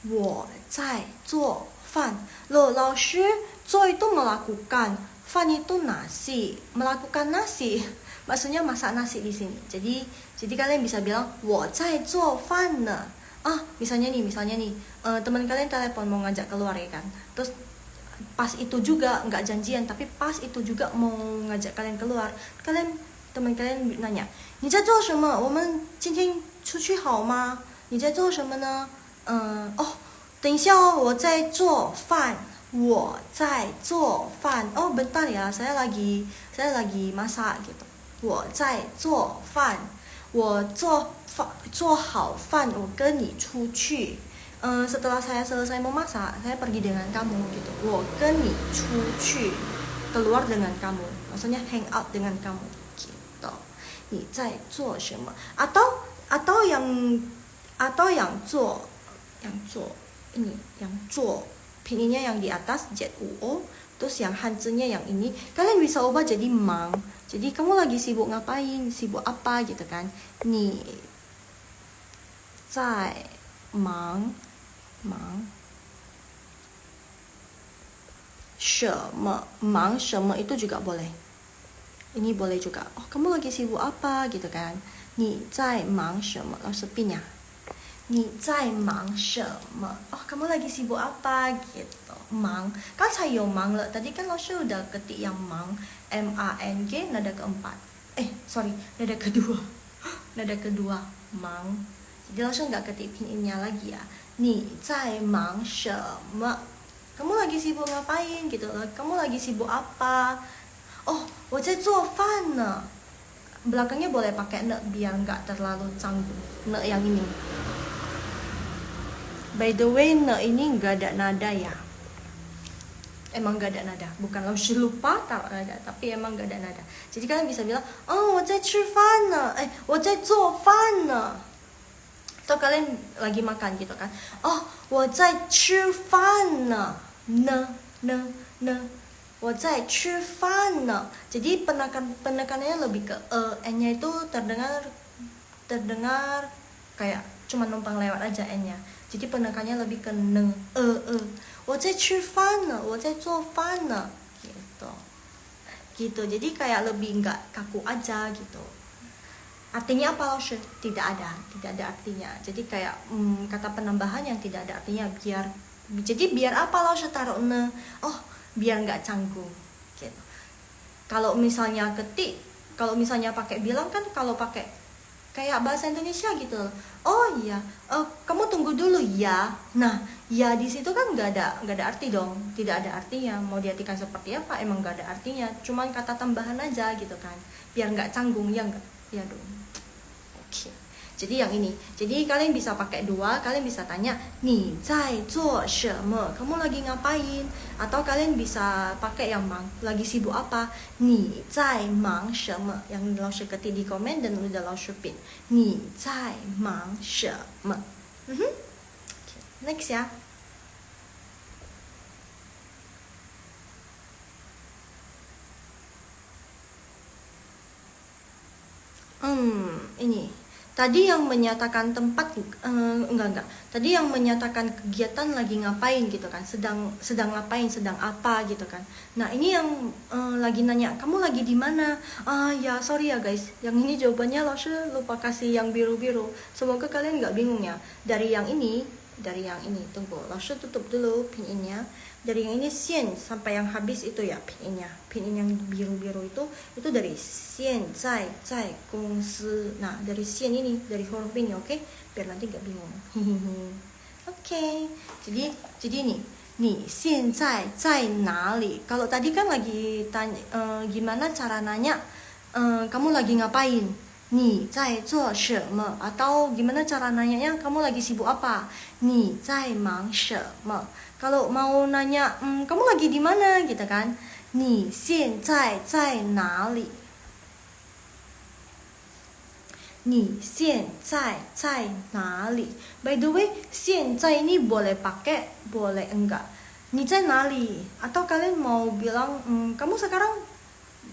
我在做饭. Loh, Laoshi, 做 itu melakukan, 饭 itu nasi, melakukan nasi. Maksudnya masak nasi di sini. Jadi kalian bisa bilang 我在做饭呢. Misalnya nih, teman kalian telepon mau ngajak keluar ya kan. Terus pas itu juga nggak janjian, tapi pas itu juga mau ngajak kalian keluar. Teman kalian nanya, 你在做什么? 我们今天出去好吗? 你在做什么呢? 等一下哦，我在做饭. Oh bentar ya, saya lagi masak gitu. 我在做饭. 我做好饭，我跟你出去. Setelah saya selesai memasak, saya pergi dengan kamu gitu. 我跟你出去, keluar dengan kamu. Maksudnya hang out dengan kamu gitu. 你在做什么? Atau yang 做 ini, yang 做 pinginnya yang di atas Z-U-O, terus yang hanzinya yang ini kalian bisa ubah jadi mang. Jadi kamu lagi sibuk ngapain, sibuk apa gitu kan. 你在忙什么? 忙什么 itu juga boleh. Ini boleh juga. Oh kamu lagi sibuk apa gitu kan. 你在忙什么? Langsung pinnya. 你在忙什么? Oh, kamu lagi sibuk apa gitu. Mang. Kan saya mang le. Tadi kan Laoshi udah ketik yang mang. M-A-N-G nada keempat. Sorry, nada kedua. Nada kedua, mang. Jadi Laoshi nggak ketik pinginnya lagi ya. Ni zai mang sheme? Kamu lagi sibuk ngapain gitu. Kamu lagi sibuk apa? Oh, 我在做饭呢. Belakangnya boleh pakai ne biar nggak terlalu canggung. Ne yang ini. By the way, ne ini nggak ada nada ya. Emang nggak ada nada. Bukan Laoshi lupa taruh nada, tapi emang nggak ada nada. Jadi kalian bisa bilang, oh, 我在吃饭呢. 我在做饭呢. Atau kalian lagi makan gitu kan. Oh, 我在吃饭呢. Ne. 我在吃饭呢. Jadi penekanannya lebih ke n-nya itu terdengar kayak cuma numpang lewat aja n-nya. Jadi penekannya lebih ke ne, 我在吃饭呢, 我在做饭呢, gitu. Jadi kayak lebih nggak kaku aja gitu. Artinya apa Laoshi? Tidak ada artinya. Jadi kayak kata penambahan yang tidak ada artinya biar apa Laoshi taruh ne? Oh, biar nggak canggung gitu. Kalau misalnya pakai bilang kan, kalau pakai kayak bahasa Indonesia gitu. Oh iya, kamu tunggu dulu ya. Nah, ya di situ kan nggak ada arti dong, tidak ada artinya. Mau diartikan seperti apa? Emang nggak ada artinya. Cuman kata tambahan aja gitu kan, biar nggak canggung ya nggak? Ya dong. Oke. Jadi yang ini. Jadi kalian bisa pakai dua. Kalian bisa tanya, 你在做什么? Kamu lagi ngapain? Atau kalian bisa pakai yang mang. Lagi sibuk apa? 你在忙什么? Yang Laoshi ketik di komen dan udah Laoshi pin. 你在忙什么? Next ya. Ini. Tadi yang menyatakan tempat enggak. Tadi yang menyatakan kegiatan lagi ngapain gitu kan. Sedang ngapain, sedang apa gitu kan. Nah, ini yang lagi nanya, kamu lagi di mana? Ya sorry ya guys. Yang ini jawabannya Laoshi lupa kasih yang biru-biru. Semoga kalian nggak bingung ya. Dari yang ini. Tunggu, Laoshi tutup dulu pin-innya. Dari yang ini xian sampai yang habis itu ya pin-innya. Pin-in yang biru-biru itu dari xian zai gongsi. Nah, dari xian ini, dari huruf ini, oke? Biar nanti nggak bingung. Oke. Jadi nih, xian zai nali. Kalau tadi kan lagi tanya gimana cara nanya kamu lagi ngapain? 你在做什么? Atau gimana cara nanyanya, kamu lagi sibuk apa? 你在忙什么? Kalau mau nanya kamu lagi di mana gitu kan? 你现在在哪里? 你现在在哪里? By the way, 现在ini boleh pakai, boleh enggak. 你在哪里? Atau kalian mau bilang kamu sekarang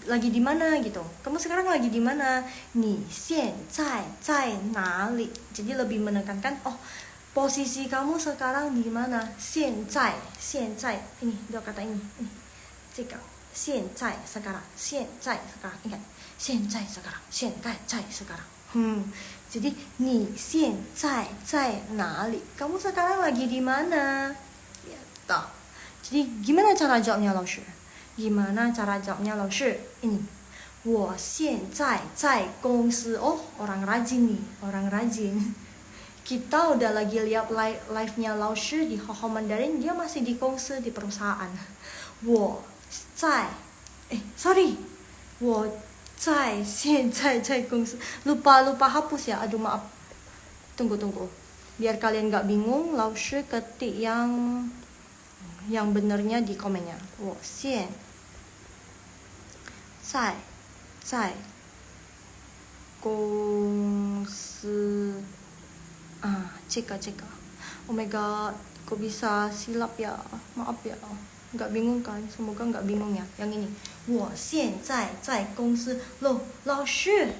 lagi di mana gitu. Kamu sekarang lagi di mana? 你现在在哪里? Jadi lebih menekankan posisi kamu sekarang di mana? 现在 ini dua kata ini.这个现在 sekarang. 现在 sekarang. Ingat. 现在 sekarang. 现在 sekarang. Jadi 你现在在哪里? Kamu sekarang lagi di mana? Gitu. Jadi gimana cara jawabnya Laoshi? Gimana cara jawabnya Laoshi? Ini. 我现在在公司. Oh, orang rajin nih, orang rajin. Kita udah lagi lihat live-nya Laoshi di Hoho Mandarin, dia masih di gongsi, di perusahaan. 我在 sorry. 我在现在在公司. Lupa hapus ya. Aduh maaf. Tunggu. Biar kalian gak bingung, Laoshi ketik yang benernya di komennya. 我现在公司.这个 Oh my god, kok bisa silap ya? Maaf ya. Nggak bingung kan? Semoga nggak bingung ya. Yang ini. 我现在在公司. Loh, Laoshi,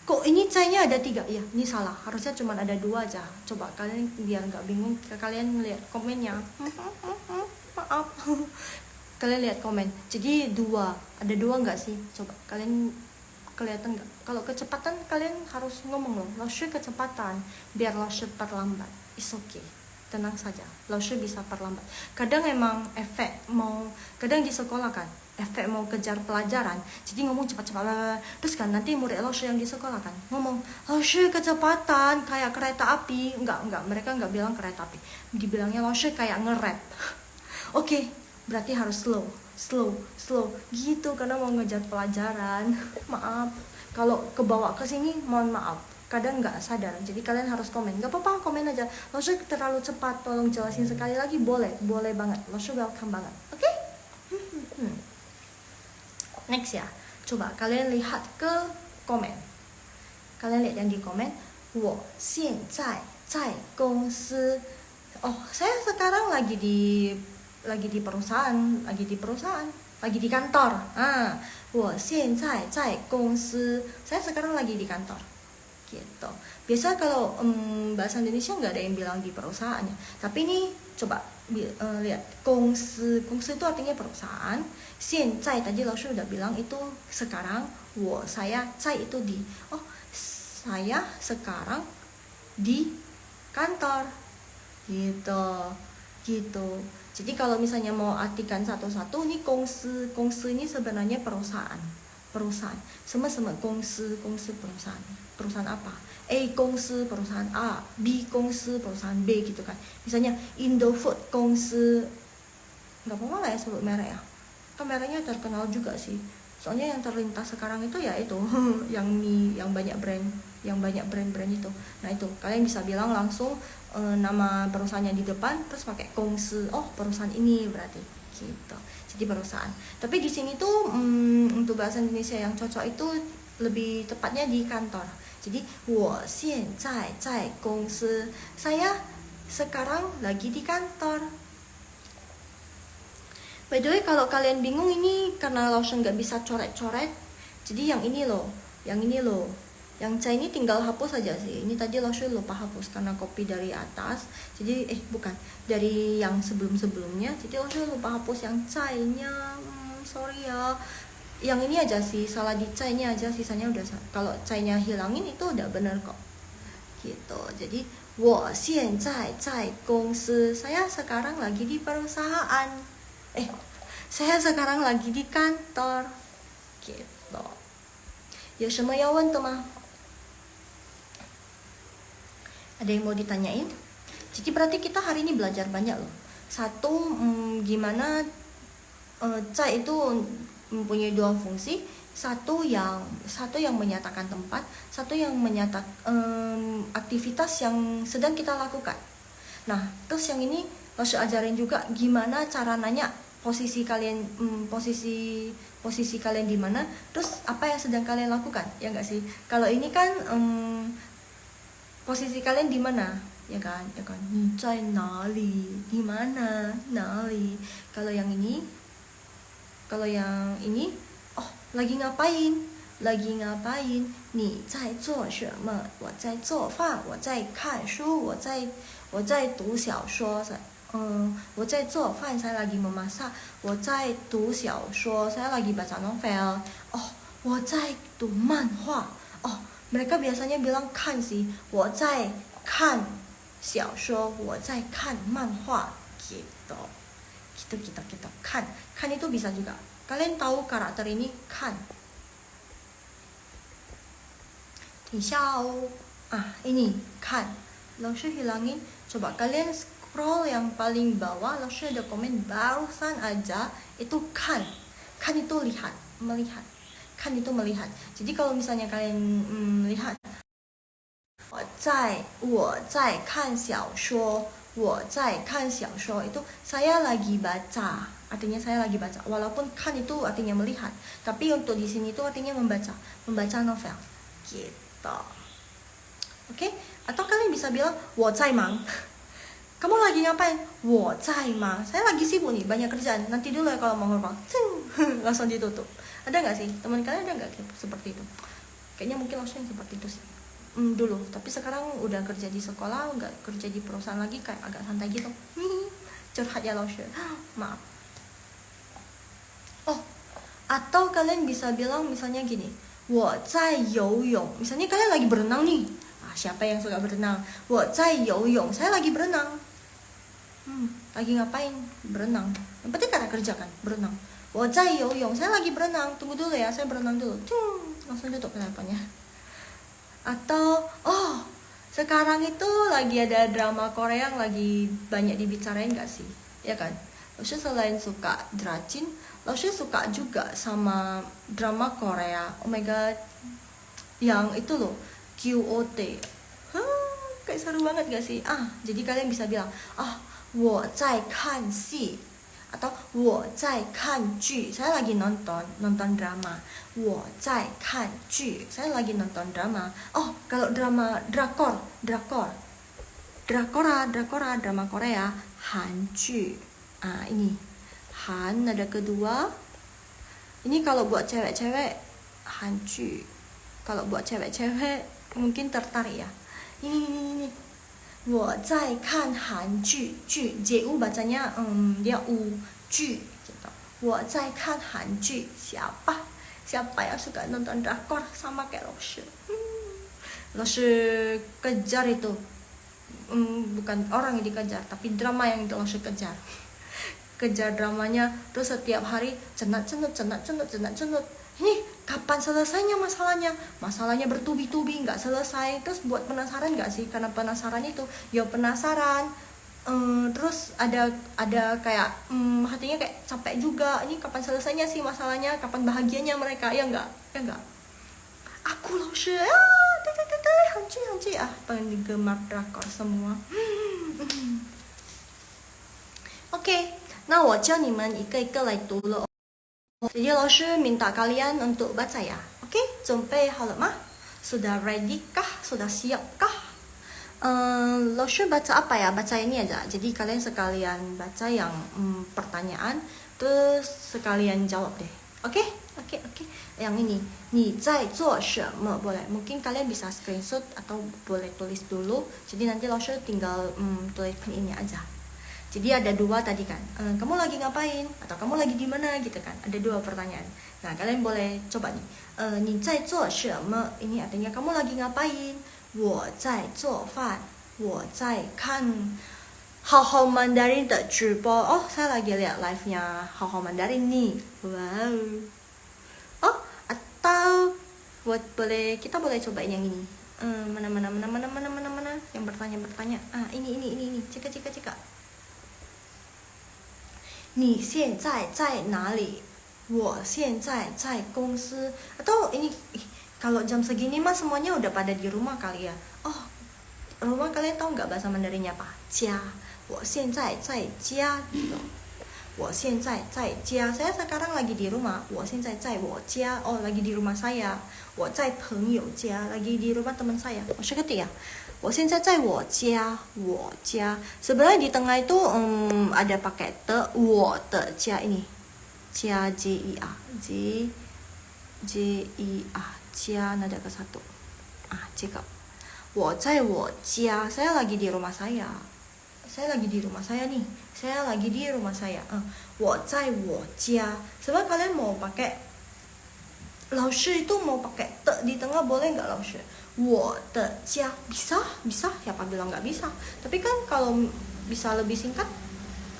kok ini cai-nya ada 3? Ya, ini salah. Harusnya cuma ada 2 aja. Coba kalian biar nggak bingung, kalian lihat komennya. Maaf. Kalian lihat komen. Jadi 2. Ada 2 nggak sih? Coba kalian kelihatan nggak? kalau kecepatan kalian harus ngomong loh, 老师 kecepatan, biar 老师 perlambat. It's okay, tenang saja, 老师 bisa perlambat. Kadang emang efek mau, kadang di sekolah kan efek mau kejar pelajaran, jadi ngomong cepat-cepat, terus kan nanti murid 老师 yang di sekolah kan ngomong 老师 kecepatan kayak kereta api. Enggak, mereka enggak bilang kereta api, dibilangnya 老师 kayak nge-rap. Oke, berarti harus slow gitu karena mau ngejar pelajaran. Maaf kalau kebawa ke sini, mohon maaf, kadang nggak sadar, jadi kalian harus komen. Nggak apa-apa, komen aja, 老师 terlalu cepat, tolong jelasin sekali lagi. Boleh banget, 老师 welcome banget. Oke? Next ya, coba kalian lihat ke komen. Kalian lihat yang di komen, 我现在在公司. Oh, saya sekarang lagi di perusahaan, lagi di kantor. 我现在在公司. Saya sekarang lagi di kantor. Gitu. Biasa kalau bahasa Indonesia nggak ada yang bilang di perusahaan ya. Tapi ini coba lihat, 公司 itu artinya perusahaan. 现在 tadi 老师 udah bilang itu sekarang. saya 在 itu di. Oh, saya sekarang di kantor. Gitu. Jadi kalau misalnya mau artikan satu-satu, ini 公司 ini sebenarnya perusahaan. Sama 公司 perusahaan apa? A 公司 perusahaan A, B 公司 perusahaan B gitu kan. Misalnya Indofood 公司, nggak apa-apa lah ya sebut merek ya. Kan mereknya terkenal juga sih. Soalnya yang terlintas sekarang itu ya itu yang mie, yang banyak brand itu. Nah itu kalian bisa bilang langsung nama perusahaannya di depan, terus pakai 公司. Oh, perusahaan ini berarti gitu. Jadi perusahaan. Tapi di sini tuh untuk bahasa Indonesia yang cocok itu lebih tepatnya di kantor. Jadi 我现在在公司. Saya sekarang lagi di kantor. By the way, kalau kalian bingung ini karena Lawson nggak bisa coret-coret, jadi yang ini loh. Yang C ini tinggal hapus aja sih. Ini tadi Lawson lupa hapus karena copy dari atas. Jadi bukan dari yang sebelum-sebelumnya. Jadi Lawson lupa hapus yang C-nya. Sorry ya. Yang ini aja sih, salah di C-nya aja, sisanya udah. Kalau C-nya hilangin itu udah bener kok. Gitu. Jadi 我现在在公司. Saya sekarang lagi di perusahaan. Saya sekarang lagi di kantor. Gitu. 有什么要问的吗? Ada yang mau ditanyain? Jadi berarti kita hari ini belajar banyak loh. Satu, gimana ca itu mempunyai dua fungsi. Satu yang menyatakan tempat, satu yang menyatakan aktivitas yang sedang kita lakukan. Nah, terus yang ini harus ajarin juga gimana cara nanya posisi kalian, posisi kalian di mana, terus apa yang sedang kalian lakukan, ya nggak sih? Kalau ini kan posisi kalian di mana, ya kan? Ni zai nali, di mana, nali. Kalau yang ini, oh, lagi ngapain? Ni zai zuo shenme? 我在做饭，我在看书，我在读小说。我在做饭, saya lagi memasak. 我在读小说, saya lagi baca novel. Oh, 我在读漫画. Oh, mereka biasanya bilang kan sih. 我在看小说, 我在看漫画. Gitu. Kan itu bisa juga. Kalian tahu karakter ini kan? 等一下哦. Ini kan. 老师 hilangin. Coba kalian scroll yang paling bawah, langsung ada komen barusan aja itu kan itu melihat. Kan itu melihat. Jadi kalau misalnya kalian melihat 我在看小说itu saya lagi baca. Artinya saya lagi baca. Walaupun kan itu artinya melihat, tapi untuk di sini itu artinya membaca novel. Gitu. Oke? Atau kalian bisa bilang 我在忙. Kamu lagi ngapain? 我在忙. Saya lagi sibuk nih, banyak kerjaan. Nanti dulu ya kalau mau ngomong. Langsung ditutup. Ada nggak sih? Teman kalian ada nggak seperti itu? Kayaknya mungkin langsung yang seperti itu sih. Dulu. Tapi sekarang udah kerja di sekolah, nggak kerja di perusahaan lagi, kayak agak santai gitu. Curhat ya langsung. Maaf. Oh, atau kalian bisa bilang misalnya gini. 我在游泳. Misalnya kalian lagi berenang nih. Siapa yang suka berenang? 我在游泳. Saya lagi berenang. Lagi ngapain? Berenang. Yang penting karena kerja kan, berenang. 我在游泳. Saya lagi berenang. Tunggu dulu ya, saya berenang dulu. Langsung tutup teleponnya. Atau sekarang itu lagi ada drama Korea yang lagi banyak dibicarain gak sih? Ya kan? Lalu selain suka dracin, lalu suka juga sama drama Korea. Oh my god, yang itu loh, QOT. Kayak seru banget gak sih? Jadi kalian bisa bilang, 我在看戏 atau 我在看剧. Saya lagi nonton drama. 我在看剧. Saya lagi nonton drama. Kalau drama drakor, drama Korea, Hanju. Ini Han ada kedua. Ini kalau buat cewek-cewek Hanju. Kalau buat cewek-cewek mungkin tertarik ya. Ini. 我在看韩剧, JU bacanya dia U, 剧gitu. 我在看韩剧. Siapa yang suka nonton drakor sama kayak Loshe? Loshe kejar itu. Bukan orang yang dikejar, tapi drama yang Loshe kejar. Kejar dramanya, terus setiap hari cenat. Ini kapan selesainya masalahnya? Masalahnya bertubi-tubi nggak selesai. Terus buat penasaran nggak sih? Karena penasaran itu, ya penasaran. Terus ada kayak hatinya kayak capek juga. Ini kapan selesainya sih masalahnya? Kapan bahagianya mereka? Ya nggak? Aku loh sih, Hanci penggemar drakor semua. Oke, nah 我教你们一个一个来读了。Jadi 老师 minta kalian untuk baca ya. Oke, 准备好了吗? Sudah ready kah? Sudah siap kah? 老师 baca apa ya? Baca ini aja. Jadi kalian sekalian baca yang pertanyaan, terus sekalian jawab deh. Oke. Yang ini, 你在做什么? Boleh. Mungkin kalian bisa screenshot atau boleh tulis dulu. Jadi nanti 老师 tinggal tulis pin ini aja. Jadi ada dua tadi kan, kamu lagi ngapain? Atau kamu lagi di mana gitu kan? Ada dua pertanyaan. Nah kalian boleh coba nih. 你在做什么? Ini artinya kamu lagi ngapain? 我在做饭. 我在看好好 Mandarin 的直播. Saya lagi lihat live-nya 好好 Mandarin nih. Wow. Atau kita boleh cobain yang ini. Mana? Yang bertanya. Ini. Cika. 你现在在哪里? 我现在在公司. Atau ini, kalau jam segini mah semuanya udah pada di rumah kali ya. Rumah kalian tahu nggak bahasa Mandarinnya apa? 家. 我现在在家gitu. 我现在在家. Saya sekarang lagi di rumah. 我现在在我家. Lagi di rumah saya. 我在朋友家. Lagi di rumah teman saya. Maksudnya ya. 我现在在我家. Sebenarnya di tengah itu ada pakai te, 我的家 ini. 家 JER. Jia nada ke satu. Cakap. 我在我家. Saya lagi di rumah saya. Saya lagi di rumah saya nih. 我在我家. Sebenarnya kalian mau pakai 老师 itu mau pakai te di tengah boleh nggak 老师? 我的家 bisa, siapa bilang nggak bisa? Tapi kan kalau bisa lebih singkat,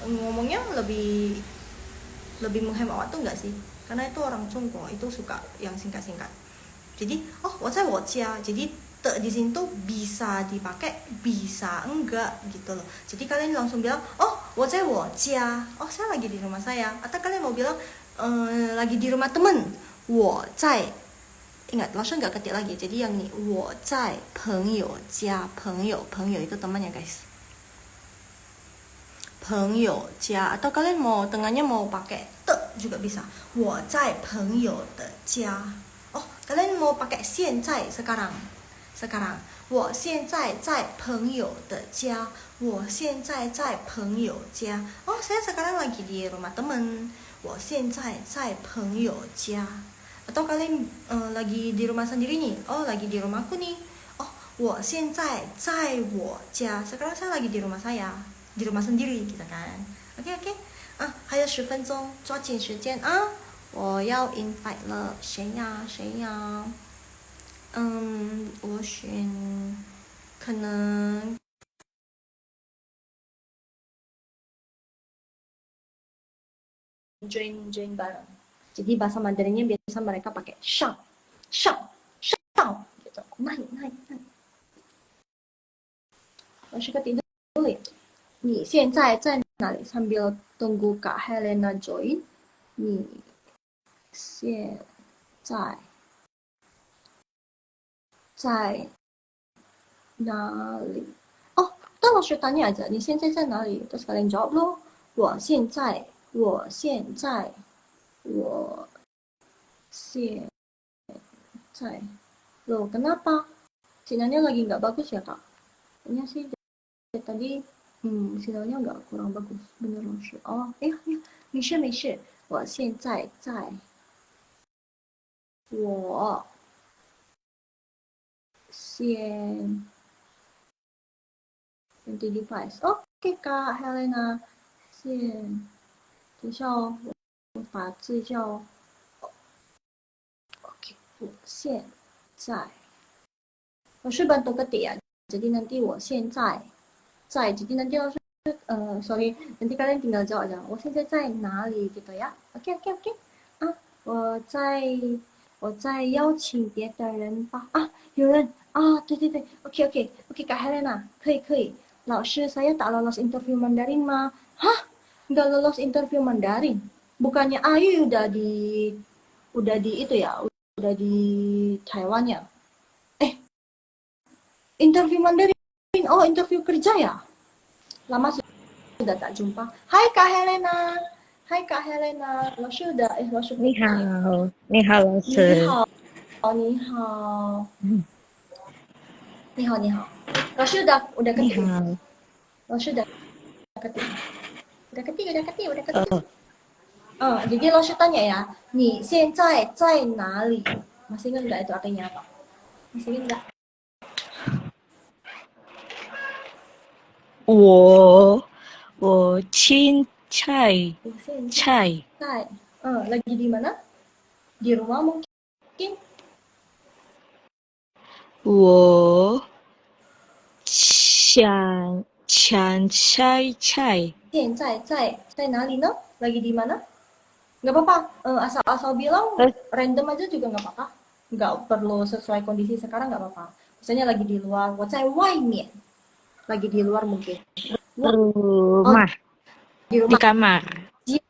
ngomongnya lebih menghemat waktu nggak sih? Karena itu orang Cungko itu suka yang singkat-singkat. Jadi 我在我家. Jadi te di sini tuh bisa dipakai, bisa enggak gitu loh. Jadi kalian langsung bilang 我在我家. Saya lagi di rumah saya. Atau kalian mau bilang lagi di rumah temen, 我在. Ingat, langsung nggak ketik lagi. Jadi yang ini, 我在朋友家. 朋友 itu temannya guys. 朋友家. Atau kalian mau tengahnya mau pakai te juga bisa. 我在朋友的家. Kalian mau pakai 现在 sekarang. 我现在在朋友的家. 我现在在朋友家. Saya sekarang lagi di rumah temen. 我现在在朋友家. Atau kalian lagi di rumah sendiri nih. Lagi di rumahku nih. 我现在在我家. Sekarang saya lagi di rumah saya. Di rumah sendiri gitu kan. Oke. 还有10分钟，抓紧时间啊！我要 invite 了，谁呀？谁呀？我选可能 join bareng. Jadi bahasa Mandarinnya biasa mereka pakai 上 gitu. Naik. 老师 dulu ya. 你现在在哪里 sambil tunggu Kak Helena join? 你现在在哪里？哦，当老师 tanya aja, 你现在在哪里？ terus kalian jawab loh. 我现在我现在 loh, kenapa? Sinyalnya lagi nggak bagus ya kak? Kayaknya sih dari tadi sinyalnya nggak kurang bagus. Bener loh sih. Oh, iya, 没事，我现在在我先 ganti device. Oke kak Helena, 先等一下哦，我把字叫 OK， 我现在。老师 bantu ketik ya. Jadi nanti 我现在在 jadi nanti 老师sorry nanti kalian tinggal jawab aja 我现在在哪里 gitu ya. Oke啊，我在邀请别的人吧啊，有人啊，对，OK Kak Helena 可以老师 saya tak lolos interview Mandarin mah. Hah, nggak lolos interview Mandarin? Bukannya Ayu udah di itu ya, udah di Taiwan ya? Interview Mandarin. Oh, interview kerja ya? Lama sudah tak jumpa. Hai Kak Helena. Hai Kak Helena. 老师你好，你好，老你师。好，你好，你好。老师 udah 你 ketik 好，nih. 老师 udah ketik. Udah ketik. Jadi 老师 tanya ya, 你现在在哪里? Masih ingat nggak itu artinya apa? Masih ingat nggak? 我青菜我现菜，在lagi di mana? Di rumah mungkin? 我抢菜，现在在哪里呢? Lagi di mana? Nggak apa-apa, asal bilang 呃，random aja juga nggak apa-apa. Nggak perlu sesuai kondisi sekarang nggak apa-apa. Misalnya lagi di luar, 我在外面. Lagi di luar mungkin. Oh, rumah di di rumah. kamar. Jia,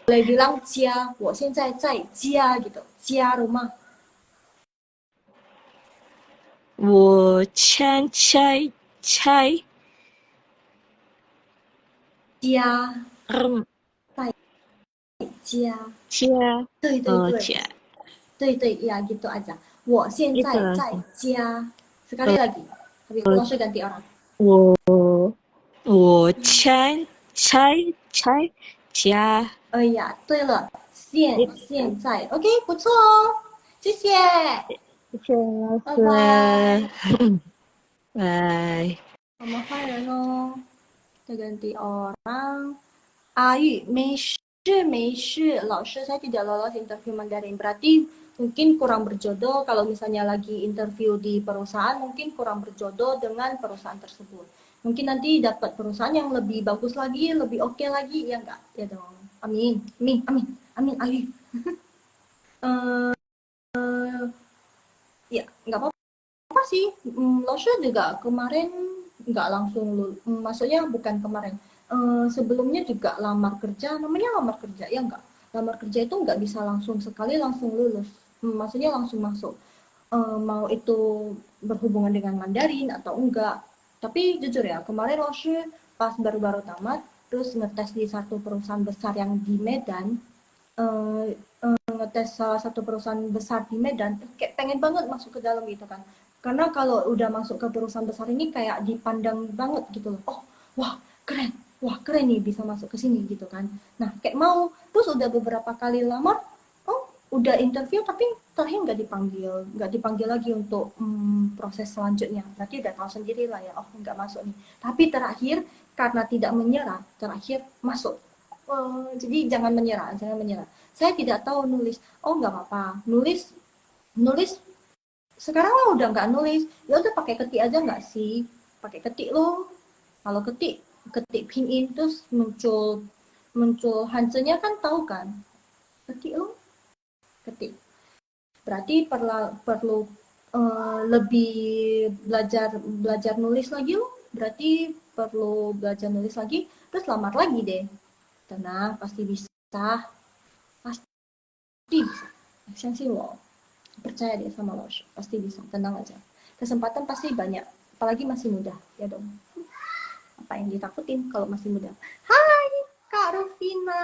boleh bilang jia, 我现在在家 gitu. Jia rumah. 我抢菜，家嗯，在家。家，对对对家，对，ya gitu aja. 我现一在在个，家. Sekali lagi. Habis itu langsung ganti orang. 我抢菜家，哎呀，对了，现一现在，OK，不错哦，谢谢，谢谢老拜师，拜。拜。我们换人哦，再 ganti orang. Ayu, 没事，老师saya tidak lolos interview Mandarin. Berarti mungkin kurang berjodoh kalau misalnya lagi interview di perusahaan, mungkin kurang berjodoh dengan perusahaan tersebut. Mungkin nanti dapat perusahaan yang lebih bagus lagi, lebih oke lagi, ya enggak? Ya dong. Amin, Ayu. Eh, ya, nggak apa-apa sih. Lausha juga kemarin nggak langsung maksudnya bukan kemarin. Sebelumnya juga lamar kerja, namanya lamar kerja ya nggak? Lamar kerja itu nggak bisa langsung sekali langsung lulus. Maksudnya langsung masuk. Mau itu berhubungan dengan Mandarin atau enggak. Tapi jujur ya, kemarin Lausha pas baru-baru tamat, terus ngetes di satu perusahaan besar yang di Medan, eh, ngetes salah satu perusahaan besar di Medan, kayak pengen banget masuk ke dalam gitu kan. Karena kalau udah masuk ke perusahaan besar ini kayak dipandang banget gitu loh. Oh, wah keren, nih bisa masuk ke sini gitu kan. Nah kayak mau, terus udah beberapa kali lamar, oh udah interview tapi terakhir nggak dipanggil lagi untuk proses selanjutnya. Berarti udah tahu sendiri lah ya, oh nggak masuk nih. Tapi terakhir karena tidak menyerah, terakhir masuk. Jadi jangan menyerah. Saya tidak tahu nulis. Oh, nggak apa-apa. Nulis sekarang lo udah nggak nulis. Ya udah pakai ketik aja nggak sih? Pakai ketik lo. Kalau ketik pinyin terus muncul Hanzenya kan tahu kan? Ketik lo, ketik. Berarti perlu lebih belajar nulis lagi lo. Berarti perlu belajar nulis lagi. Terus lamar lagi deh. Tenang, pasti bisa. Pasti bisa. Sensi lo. Percaya deh sama lo. Pasti bisa. Tenang aja. Kesempatan pasti banyak. Apalagi masih muda. Ya dong. Apa yang ditakutin kalau masih muda? Hai, Kak Rufina.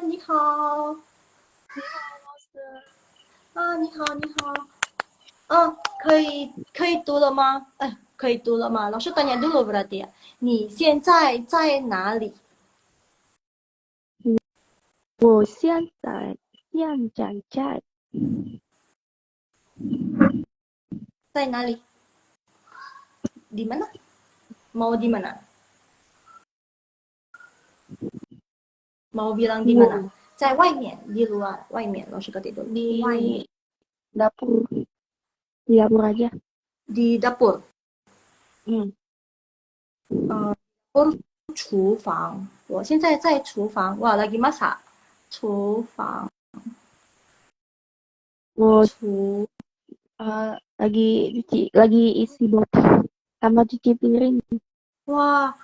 Ni hao. 你好，你好。可以读了吗？可以读了吗？老师 tanya dulu berarti ya. 你现在在哪里？我现在在哪里？ di mana? Mau di mana? Mau bilang di mana? 我在外面，di luar，外面。老师 ketik dulu. 外面 di dapur di dapur aja. di dapur. 嗯，dapur 厨房。我现在在厨房。Wah, lagi masak. 厨房，我厨 lagi isi botol sama cuci piring. 哇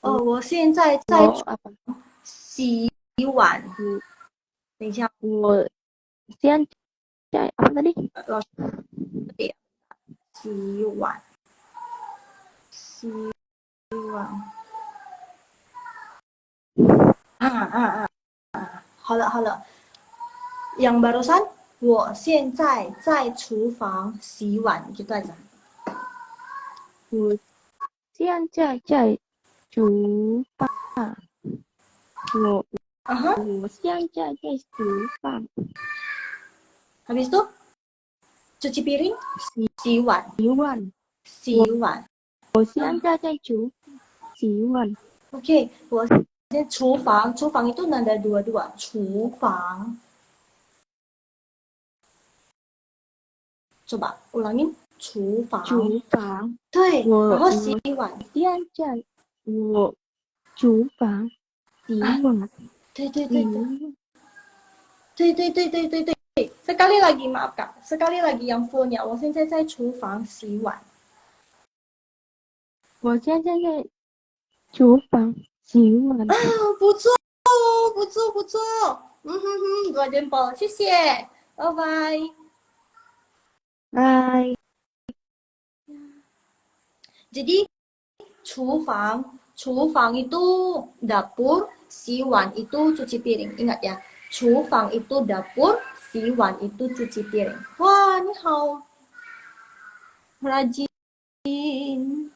我现在在 Mau apa? 洗碗。Hmm, 等一下，我现在apa tadi? 老师 ketik 洗碗，洗碗。好了好了。Yang barusan 我现在在厨房洗碗 gitu aja. 我现在在厨房。我 Aha. 我现在在厨房 Habis itu cuci piring, 洗碗，洗碗。洗碗。我现在在洗碗。Oke, 我先厨房，厨房 itu nada dua-dua. 厨房。coba ulangin 厨房。厨房。对，然后我洗碗。现在我厨房洗碗。对对对洗对碗。对对对对对对。Sekali lagi, maaf Kak. Sekali lagi yang fullnya. 我现在在厨房洗碗。我现在在厨房洗碗。不错，不错，不错。dua jempol. 谢谢，拜拜。拜。Jadi 厨房 itu dapur, 洗碗 itu cuci piring. Ingat ya, 厨房 itu dapur, 洗碗 itu cuci piring. Wah, ni hao. Rajin.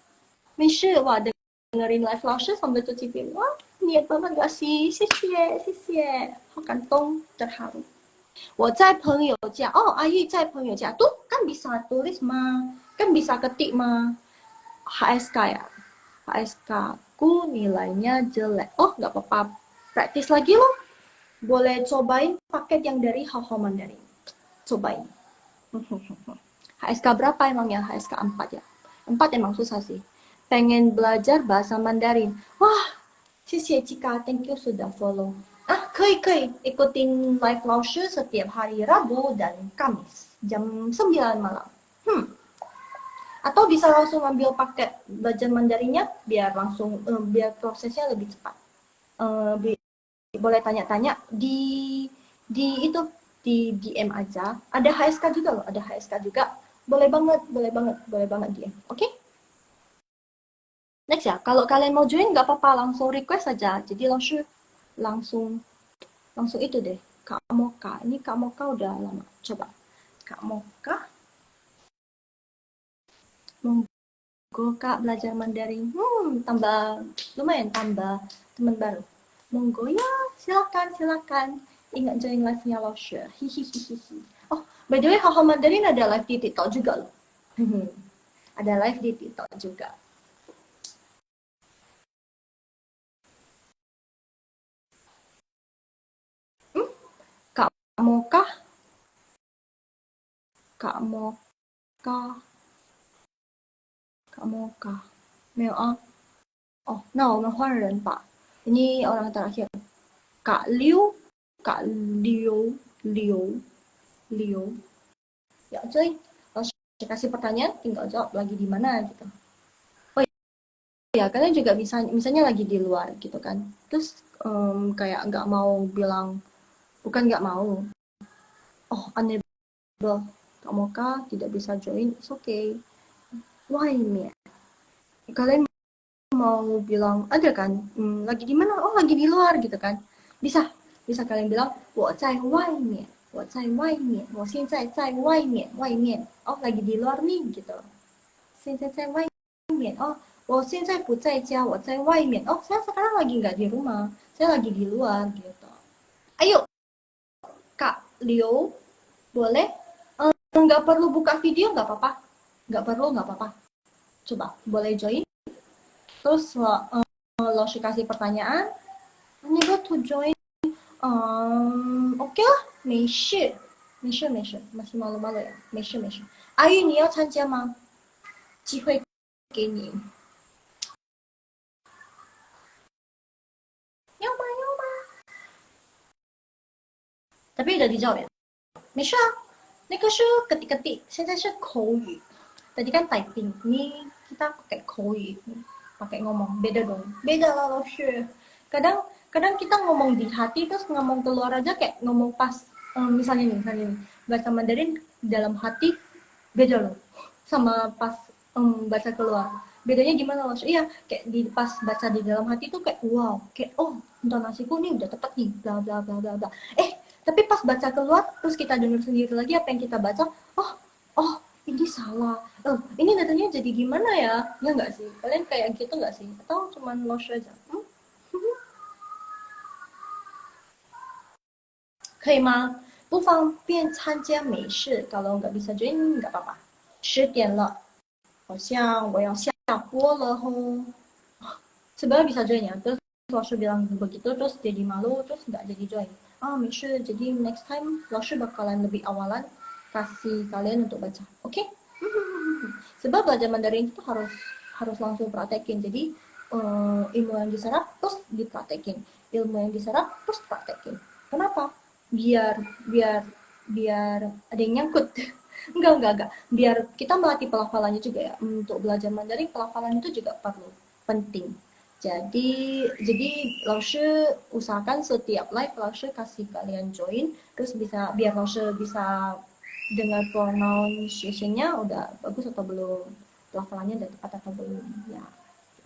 没事，哇，dengerin live 老师 sambil cuci piring. Wah, niat banget gak sih? 谢谢，谢谢，好感动，terharu. 我在朋友家. Oh, Ayu 在朋友家. Tuh, kan bisa tulis mah. Kan bisa ketik mah. HSK ya. HSK ku nilainya jelek. Oh, nggak apa-apa. Praktis lagi loh. Boleh cobain paket yang dari Haho Mandarin. Cobain. HSK berapa emangnya? HSK 4 ya. 4 emang susah sih. Pengen belajar bahasa Mandarin. Wah, 谢谢 Cika, thank you sudah follow. 可以 ikutin live Laoshi setiap hari Rabu dan Kamis jam 9 malam. Atau bisa langsung ambil paket belajar Mandarinnya biar langsung biar prosesnya lebih cepat. Boleh tanya-tanya di itu di DM aja. Ada HSK juga loh, ada HSK juga. Boleh banget DM. Oke? Next ya, kalau kalian mau join nggak apa-apa, langsung request aja. Jadi langsung itu deh. Kak Moka. Ini Kak Moka udah lama. Coba. Kak Moka. Monggo Kak belajar Mandarin. Lumayan tambah teman baru. Monggo ya, silakan. Ingat join live-nya Laoshe. Hihihihi. Oh, by the way, Haho Mandarin ada live di TikTok juga loh. Ada live di TikTok juga. maukah? Kak maukah? Kak maukah? 没有啊。哦，那我们换人吧。Ini orang terakhir. Kak Liu, Kak Liu, Liu. Ya, cuy. Langsung kasih pertanyaan, tinggal jawab lagi di mana gitu. Oh ya, kalian juga bisa, misalnya lagi di luar gitu kan. Terus kayak nggak mau bilang, bukan nggak mau. Oh, unable. Kak Moka tidak bisa join, it's okay. Why me? Kalian mau bilang ada kan lagi di mana, oh lagi di luar gitu kan, bisa bisa kalian bilang 我在外面我在外面我现在在外面外面 oh lagi di luar nih gitu 现在在外面 oh 我现在不在家我在外面 oh saya sekarang lagi nggak di rumah saya lagi di luar gitu. Ayo Kak Liu boleh nggak perlu buka video nggak apa-apa nggak perlu nggak apa-apa coba boleh join terus lo kasih pertanyaan unable to join OK 了没事没事没事 masih malu-malu ya 没事没事阿玉你要参加吗机会给你要吗要吗 tapi udah dijawab ya 没事啊那个是 ketik-ketik 现在是口语 tadi kan typing ini kita pakai 口语 pakai ngomong beda dong beda lah lo kadang kadang kita ngomong di hati terus ngomong keluar aja kayak ngomong pas misalnya nih baca Mandarin dalam hati beda loh sama pas baca keluar bedanya gimana loh iya kayak di pas baca di dalam hati tuh kayak wow kayak oh intonasiku nih udah tepat nih bla bla bla bla bla tapi pas baca keluar terus kita dengar sendiri lagi apa yang kita baca oh ini salah ini nadanya jadi gimana ya nggak sih kalian kayak gitu nggak sih atau cuman lost aja 可以吗？不方便参加没事，kalau nggak bisa join nggak apa-apa。10点了，好像我要下播了吼。Sebenarnya bisa join ya, terus Laushu bilang begitu, terus jadi malu, terus nggak jadi join. Ah, 没事, jadi next time Laushu bakalan lebih awalan kasih kalian untuk baca, oke? Okay? Sebab belajar Mandarin itu harus langsung praktekin, jadi ilmu yang diserap terus dipraktekin, ilmu yang diserap terus praktekin. Kenapa? biar biar biar ada yang nyangkut enggak biar kita melatih pelafalannya juga ya untuk belajar Mandarin pelafalan itu juga perlu penting jadi Laushu usahakan setiap live Laushu kasih kalian join terus bisa biar Laushu bisa dengar pronunciation-nya udah bagus atau belum pelafalannya udah tepat atau belum ya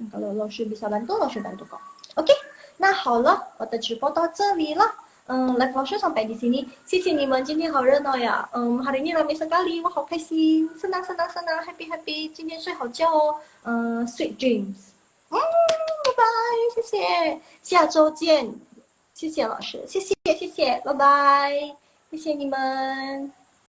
kalau Laushu bisa bantu Laushu bantu kok oke nah 好了我的直播到这里了live Laushu sampai di sini. 谢谢你们今天好热闹呀。hari ini ramai sekali. 我好开心。senang, happy happy. 今天睡好觉哦。sweet dreams。拜拜，谢谢。下周见。谢谢老师，谢谢，拜拜，谢谢你们。